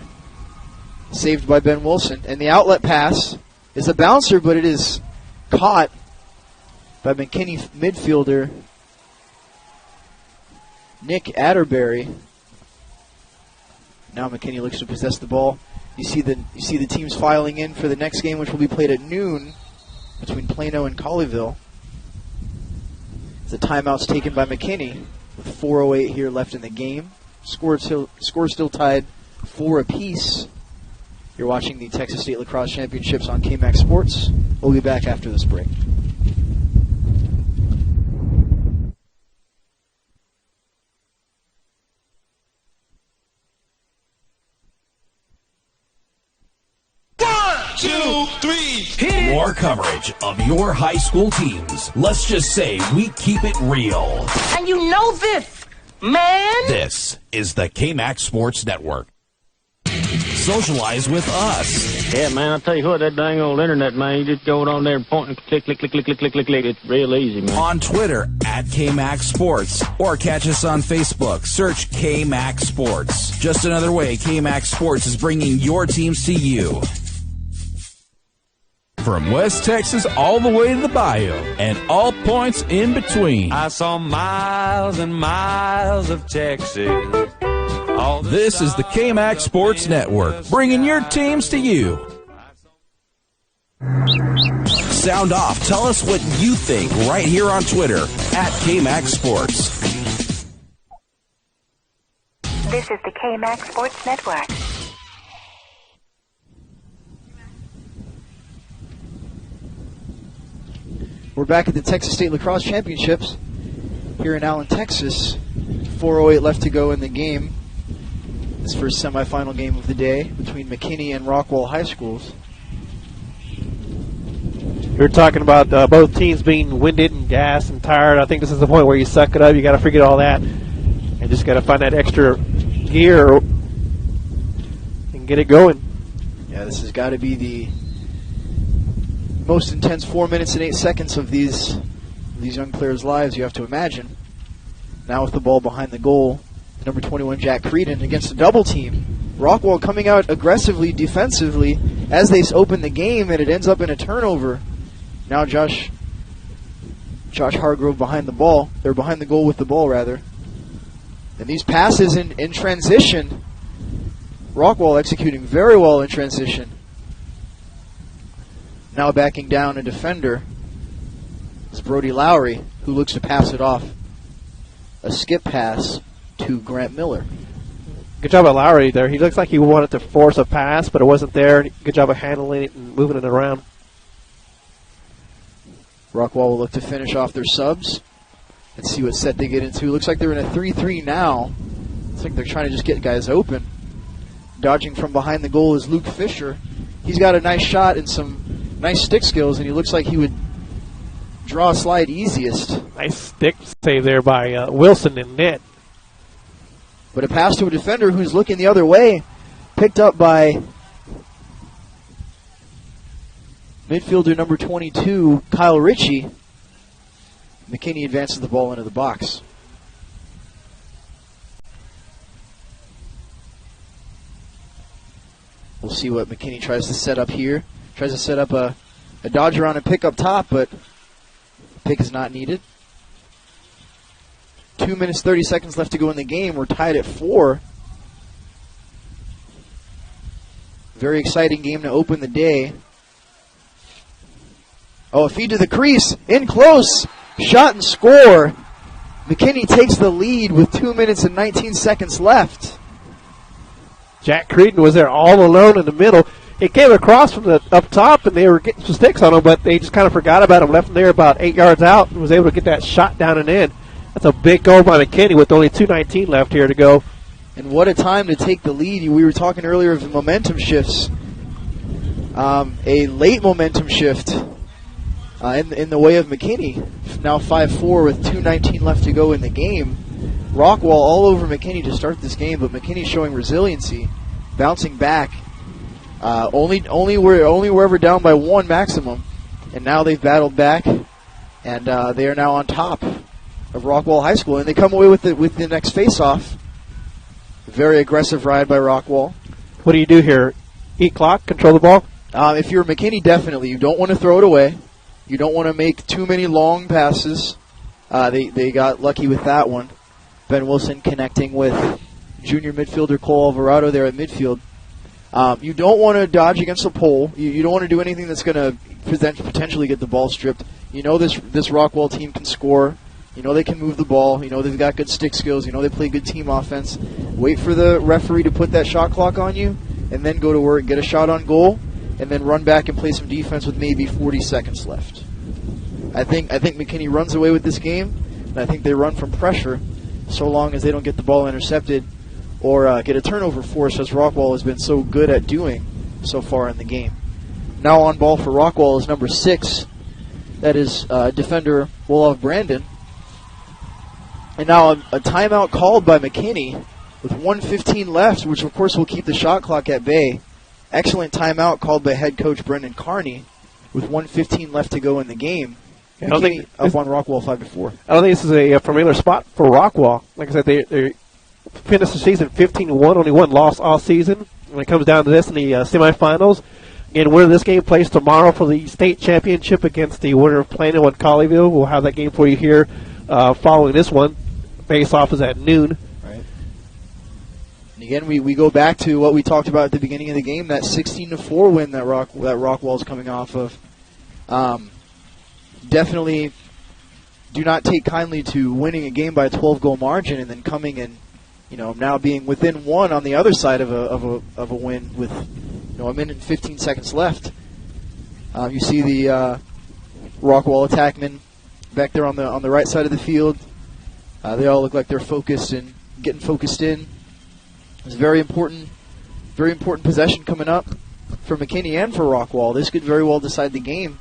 Saved by Ben Wilson. And the outlet pass is a bouncer, but it is caught by McKinney midfielder Nick Atterbury. Now McKinney looks to possess the ball. You see the teams filing in for the next game, which will be played at noon between Plano and Colleyville. The timeout's taken by McKinney with 4:08 here left in the game. Score still tied 4 apiece. You're watching the Texas State Lacrosse Championships on KMAX Sports. We'll be back after this break. More coverage of your high school teams. Let's just say we keep it real. And you know this, man. This is the KMAX Sports Network. Socialize with us. Yeah, man, I'll tell you what, that dang old internet, man, you just go on there and point and click. It's real easy, man. On Twitter at KMAX Sports, or catch us on Facebook. Search KMAX Sports. Just another way KMAX Sports is bringing your teams to you. From West Texas all the way to the bayou and all points in between. I saw miles and miles of Texas. This is the KMAX Sports Network, bringing your teams to you. Sound off. Tell us what you think right here on Twitter at KMAX Sports. This is the KMAX Sports Network. We're back at the Texas State Lacrosse Championships here in Allen, Texas. 4:08 left to go in the game. This first semifinal game of the day between McKinney and Rockwall High Schools. You're talking about both teams being winded and gassed and tired. I think this is the point where you suck it up. You got to forget all that and just got to find that extra gear and get it going. Yeah, this has got to be the most intense 4 minutes and 8 seconds of these young players' lives, you have to imagine. Now with the ball behind the goal, number 21, Jack Creedon, against a double team. Rockwall coming out aggressively, defensively, as they open the game, and it ends up in a turnover. Now Josh Hargrove behind the ball. They're behind the goal with the ball, rather. And these passes in transition, Rockwall executing very well in transition. Now backing down a defender is Brody Lowry, who looks to pass it off. A skip pass to Grant Miller. Good job by Lowry there. He looks like he wanted to force a pass, but it wasn't there. Good job of handling it and moving it around. Rockwall will look to finish off their subs. Let's see what set they get into. Looks like they're in a 3-3 now. Looks like they're trying to just get guys open. Dodging from behind the goal is Luke Fisher. He's got a nice shot and some nice stick skills, and he looks like he would draw a slide easiest. Nice stick save there by Wilson and net. But a pass to a defender who's looking the other way, picked up by midfielder number 22, Kyle Ritchie. McKinney advances the ball into the box. We'll see what McKinney tries to set up here. Tries to set up a dodge around and pick up top, but pick is not needed. 2 minutes, 30 seconds left to go in the game. We're tied at 4. Very exciting game to open the day. Oh, a feed to the crease. In close. Shot and score. McKinney takes the lead with 2 minutes and 19 seconds left. Jack Creedon was there all alone in the middle. It came across from the up top, and they were getting some sticks on him, but they just kind of forgot about him, left him there about 8 yards out, and was able to get that shot down and in. That's a big goal by McKinney with only 2:19 left here to go. And what a time to take the lead. We were talking earlier of momentum shifts. A late momentum shift in the way of McKinney. Now 5-4 with 2:19 left to go in the game. Rockwall all over McKinney to start this game, but McKinney showing resiliency, bouncing back. Only we're ever down by 1 maximum, and now they've battled back, and they are now on top of Rockwall High School, and they come away with the next face-off. Very aggressive ride by Rockwall. What do you do here? Eat clock, control the ball? If you're McKinney, definitely. You don't want to throw it away. You don't want to make too many long passes. They got lucky with that one. Ben Wilson connecting with junior midfielder Cole Alvarado there at midfield. You don't want to dodge against a pole. You don't want to do anything that's going to potentially get the ball stripped. You know this Rockwall team can score. You know they can move the ball. You know they've got good stick skills. You know they play good team offense. Wait for the referee to put that shot clock on you, and then go to work, get a shot on goal, and then run back and play some defense with maybe 40 seconds left. I think McKinney runs away with this game, and I think they run from pressure so long as they don't get the ball intercepted or get a turnover force, as Rockwall has been so good at doing so far in the game. Now on ball for Rockwall is number 6. That is defender Wolof Brandon. And now a timeout called by McKinney with 1:15 left, which of course will keep the shot clock at bay. Excellent timeout called by head coach Brendan Carney with 1:15 left to go in the game. McKinney up on Rockwall 5-4. I don't think this is a familiar spot for Rockwall. Like I said, they finished the season 15-1, only one loss all season. When it comes down to this in the semifinals, again, winner of this game plays tomorrow for the state championship against the winner of Plano and Colleyville. We'll have that game for you here following this one. Face-off is at noon. Right. And again, we go back to what we talked about at the beginning of the game, that 16-4 win that Rockwall's coming off of. Definitely do not take kindly to winning a game by a 12-goal margin and then coming and now being within 1 on the other side of a win with 1 minute and 15 seconds left. You see the Rockwall attackmen back there on the right side of the field. They all look like they're focused and getting focused in. It's a very important possession coming up for McKinney and for Rockwall. This could very well decide the game.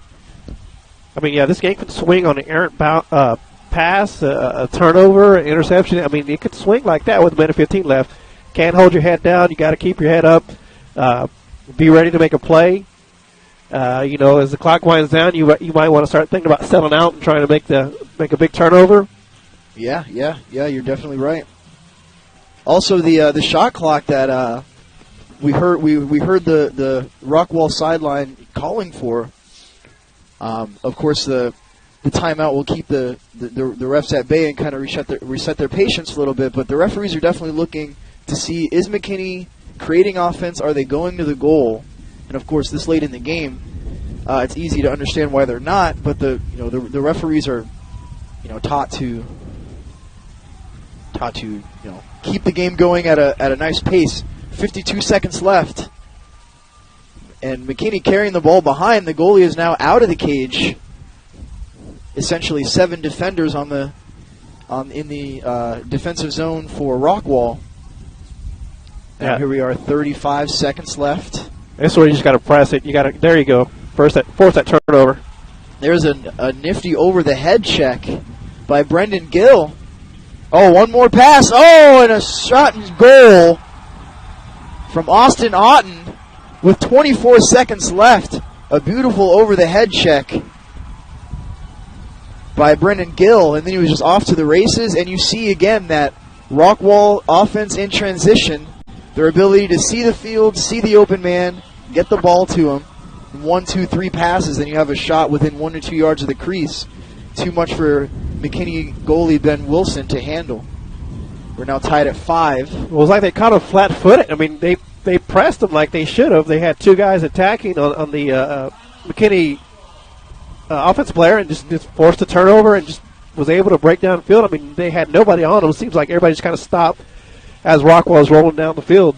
I mean, yeah, this game could swing on an errant pass, a turnover, an interception. I mean, it could swing like that with a minute 15 left. Can't hold your head down. You got to keep your head up. Be ready to make a play. As the clock winds down, you might want to start thinking about settling out and trying to make a big turnover. Yeah, you're definitely right. Also, the shot clock that we heard the Rockwall sideline calling for. Of course, the timeout will keep the refs at bay and kind of reset their patience a little bit. But the referees are definitely looking to see, is McKinney creating offense? Are they going to the goal? And of course, this late in the game, it's easy to understand why they're not. But the referees are taught to keep the game going at a nice pace. 52 seconds left. And McKinney carrying the ball behind. The goalie is now out of the cage. Essentially 7 defenders in the defensive zone for Rockwall. Now here we are, 35 seconds left. That's where you just got to press it. There you go. Force that turnover. There's a nifty over the head check by Brendan Gill. Oh, one more pass. Oh, and a shot and goal from Austin Otten. With 24 seconds left, a beautiful over-the-head check by Brendan Gill, and then he was just off to the races. And you see again that Rockwall offense in transition, their ability to see the field, see the open man, get the ball to him. 1, 2, 3 passes, then you have a shot within 1 to 2 yards of the crease. Too much for McKinney goalie Ben Wilson to handle. We're now tied at 5. It was like they caught him flat-footed. I mean, they pressed him like they should have. They had 2 guys attacking on the McKinney offensive player and just forced a turnover and just was able to break down the field. I mean, they had nobody on them. It seems like everybody just kind of stopped as Rockwall was rolling down the field.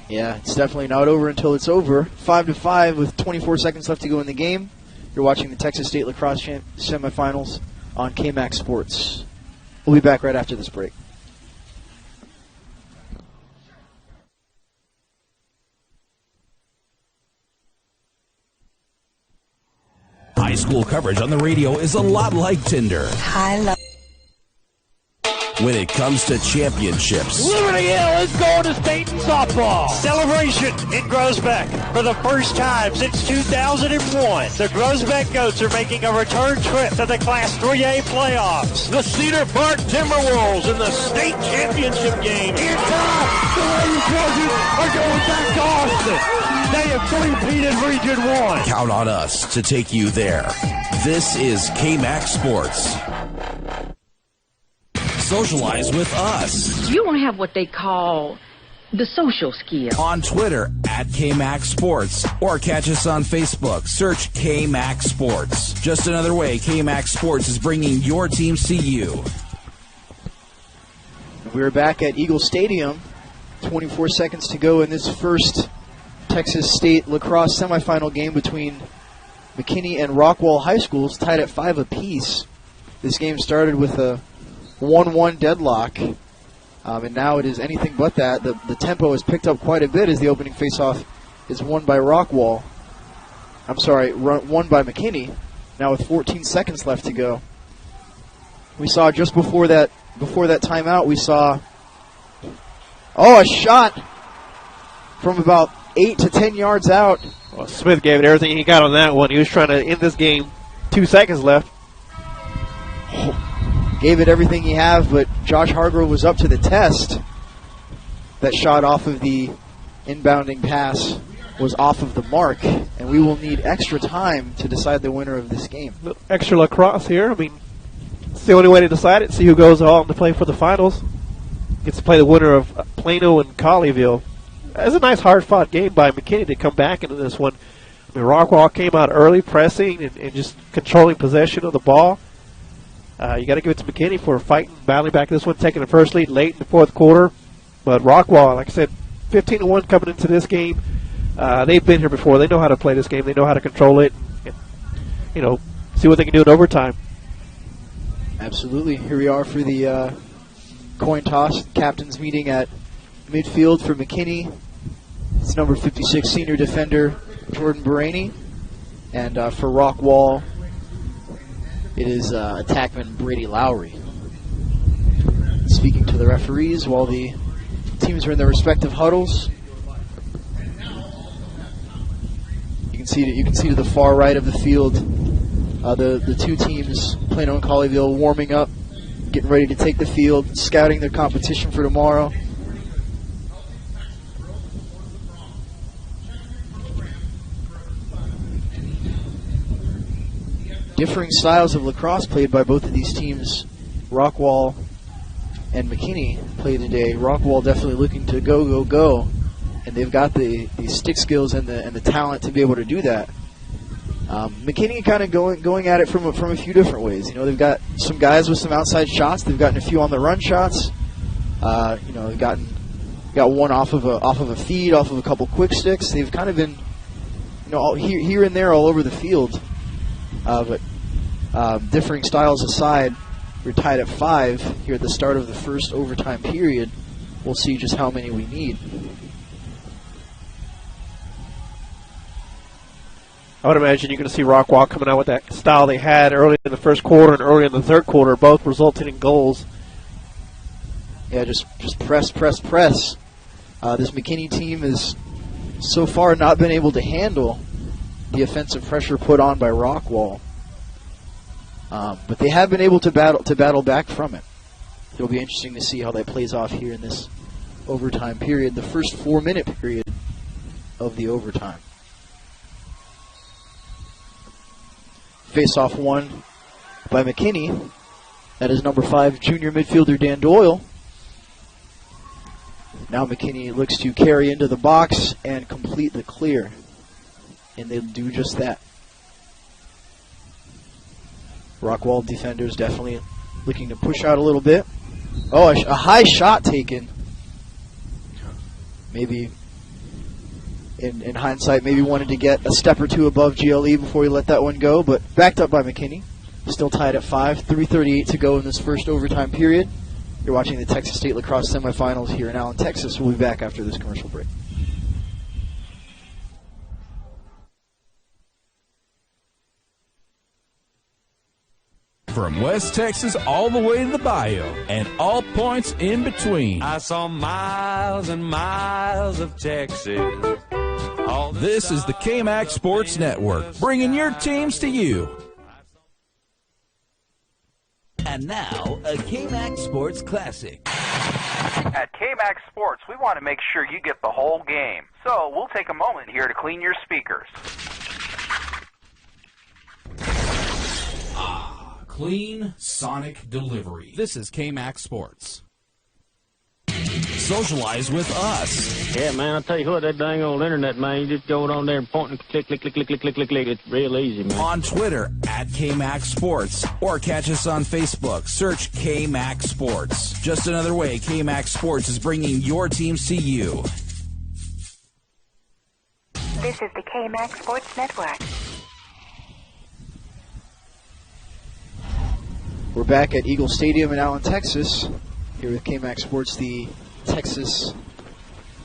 Yeah, it's definitely not over until it's over. 5-5 with 24 seconds left to go in the game. You're watching the Texas State Lacrosse semifinals on KMAX Sports. We'll be back right after this break. High school coverage on the radio is a lot like Tinder. I love. When it comes to championships, Liberty Hill is going to state in softball. Celebration in Groesbeck. For the first time since 2001, the Groesbeck Goats are making a return trip to the Class 3A playoffs. The Cedar Park Timberwolves in the state championship game. In time, the Lady Trojans are going back to Austin. They have three-peated Region 1. Count on us to take you there. This is KMAX Sports. Socialize with us. You don't have what they call the social skill. On Twitter at KMAX Sports or catch us on Facebook. Search KMAX Sports. Just another way KMAX Sports is bringing your teams to you. We're back at Eagle Stadium. 24 seconds to go in this first Texas State lacrosse semifinal game between McKinney and Rockwall High Schools, tied at 5 apiece. This game started with a 1-1 deadlock, and now it is anything but that. The tempo has picked up quite a bit as the opening faceoff is won by Rockwall. Won by McKinney. Now with 14 seconds left to go. We saw just before that timeout, we saw a shot from about 8 to 10 yards out. Well, Smith gave it everything he got on that one. He was trying to end this game. 2 seconds left. Gave it everything he had, but Josh Hargrove was up to the test. That shot off of the inbounding pass was off of the mark, and we will need extra time to decide the winner of this game. Extra lacrosse here. I mean, it's the only way to decide it. See who goes on to play for the finals. Gets to play the winner of Plano and Colleyville. It's a nice hard-fought game by McKinney to come back into this one. I mean, Rockwall came out early, pressing and just controlling possession of the ball. You got to give it to McKinney for fighting, battling back this one, taking the first lead late in the fourth quarter. But Rockwall, like I said, 15-1 coming into this game. They've been here before. They know how to play this game. They know how to control it and see what they can do in overtime. Absolutely. Here we are for the coin toss. Captain's meeting at midfield for McKinney. It's number 56 senior defender Jordan Baraney. And for Rockwall, it is attackman Brady Lowry. Speaking to the referees while the teams are in their respective huddles. You can see to the far right of the field the two teams, Plano and Colleyville, warming up, getting ready to take the field, scouting their competition for tomorrow. Differing styles of lacrosse played by both of these teams. Rockwall and McKinney play today. Rockwall definitely looking to go, and they've got the stick skills and the talent to be able to do that. McKinney kind of going at it from a few different ways. They've got some guys with some outside shots. They've gotten a few on the run shots. They've got one off of a feed, off of a couple quick sticks. They've kind of been here and there all over the field. But differing styles aside, we're tied at 5 here at the start of the first overtime period. We'll see just how many we need. I would imagine you're going to see Rockwall coming out with that style they had early in the first quarter and early in the third quarter, both resulting in goals. Yeah, just press. This McKinney team has so far not been able to handle the offensive pressure put on by Rockwall. But they have been able to battle back from it. It'll be interesting to see how that plays off here in this overtime period, the first 4-minute period of the overtime. Face-off won by McKinney. That is number 5 junior midfielder Dan Doyle. Now McKinney looks to carry into the box and complete the clear. And they do just that. Rockwall defenders definitely looking to push out a little bit. Oh, a high shot taken. Maybe, in hindsight, maybe wanted to get a step or two above GLE before he let that one go, but backed up by McKinney. Still tied at 5, 3:38 to go in this first overtime period. You're watching the Texas State Lacrosse semifinals here in Allen, Texas. We'll be back after this commercial break. From West Texas all the way to the Bayou and all points in between. I saw miles and miles of Texas. This is the KMAX Sports Network, bringing your teams to you. And now, a KMAX Sports Classic. At KMAX Sports, we want to make sure you get the whole game. So we'll take a moment here to clean your speakers. Clean sonic delivery. This is KMAX Sports. Socialize with us. Yeah, man, I'll tell you what, that dang old internet, man, you just go on there and point and click, click, click, click, click, click, click, click. It's real easy, man. On Twitter, at KMAX Sports, or catch us on Facebook. Search KMAX Sports. Just another way KMAX Sports is bringing your teams to you. This is the KMAX Sports Network. We're back at Eagle Stadium in Allen, Texas, here with KMAX Sports, the Texas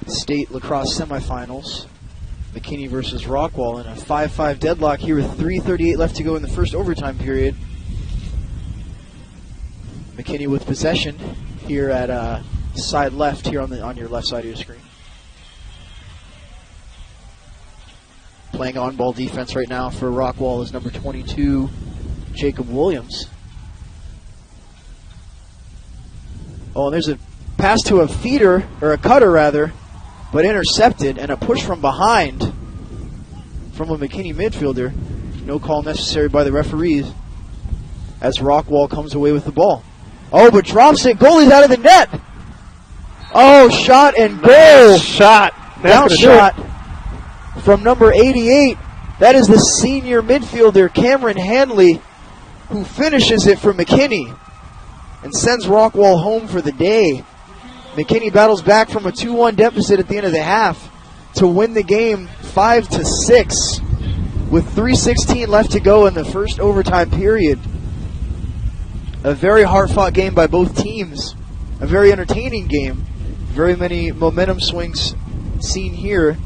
State Lacrosse semifinals. McKinney versus Rockwall in a 5-5 deadlock here with 3:38 left to go in the first overtime period. McKinney with possession here at side left here on your left side of your screen. Playing on-ball defense right now for Rockwall is number 22, Jacob Williams. Oh, and there's a pass to a feeder, or a cutter rather, but intercepted, and a push from behind from a McKinney midfielder. No call necessary by the referees as Rockwall comes away with the ball. Oh, but drops it. Goalie's out of the net. Oh, shot and goal. Nice shot. Down shot from number 88. That is the senior midfielder, Cameron Hanley, who finishes it for McKinney and sends Rockwall home for the day. McKinney battles back from a 2-1 deficit at the end of the half to win the game 5-6 with 3:16 left to go in the first overtime period. A very hard-fought game by both teams. A very entertaining game. Very many momentum swings seen here.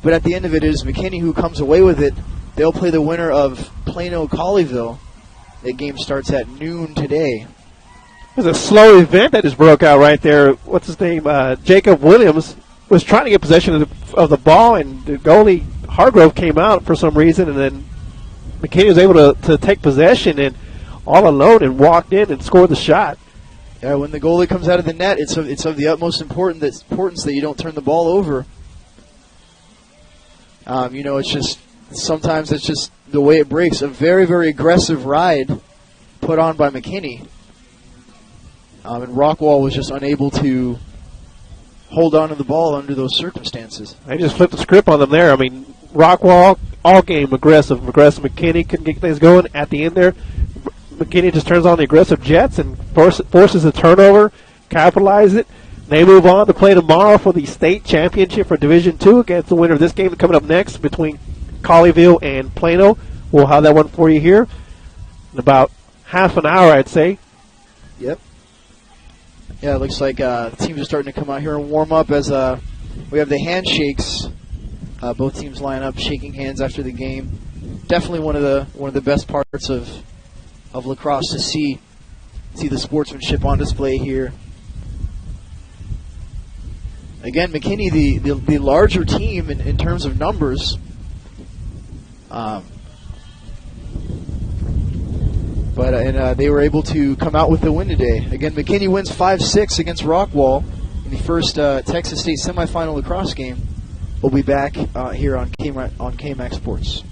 But at the end of it is McKinney who comes away with it. They'll play the winner of Plano-Colleyville. That game starts at noon today. It was a slow event that just broke out right there. What's his name? Jacob Williams was trying to get possession of the ball, and the goalie Hargrove came out for some reason, and then McKinney was able to take possession and all alone and walked in and scored the shot. Yeah, when the goalie comes out of the net, it's of the utmost importance that you don't turn the ball over. It's just sometimes it's just the way it breaks. A very, very aggressive ride put on by McKinney. And Rockwall was just unable to hold on to the ball under those circumstances. They just flipped the script on them there. I mean, Rockwall, all game aggressive. McKinney couldn't get things going at the end there. McKinney just turns on the aggressive jets and forces a turnover, capitalizes it. They move on to play tomorrow for the state championship for Division II against the winner of this game coming up next between Colleyville and Plano. We'll have that one for you here in about half an hour, I'd say. Yep. Yeah, it looks like teams are starting to come out here and warm up as we have the handshakes. Both teams line up, shaking hands after the game. Definitely one of the best parts of lacrosse to see the sportsmanship on display here. Again, McKinney, the larger team in terms of numbers. But they were able to come out with the win today. Again, McKinney wins 5-6 against Rockwall in the first Texas State semifinal lacrosse game. We'll be back here on KMAX Sports.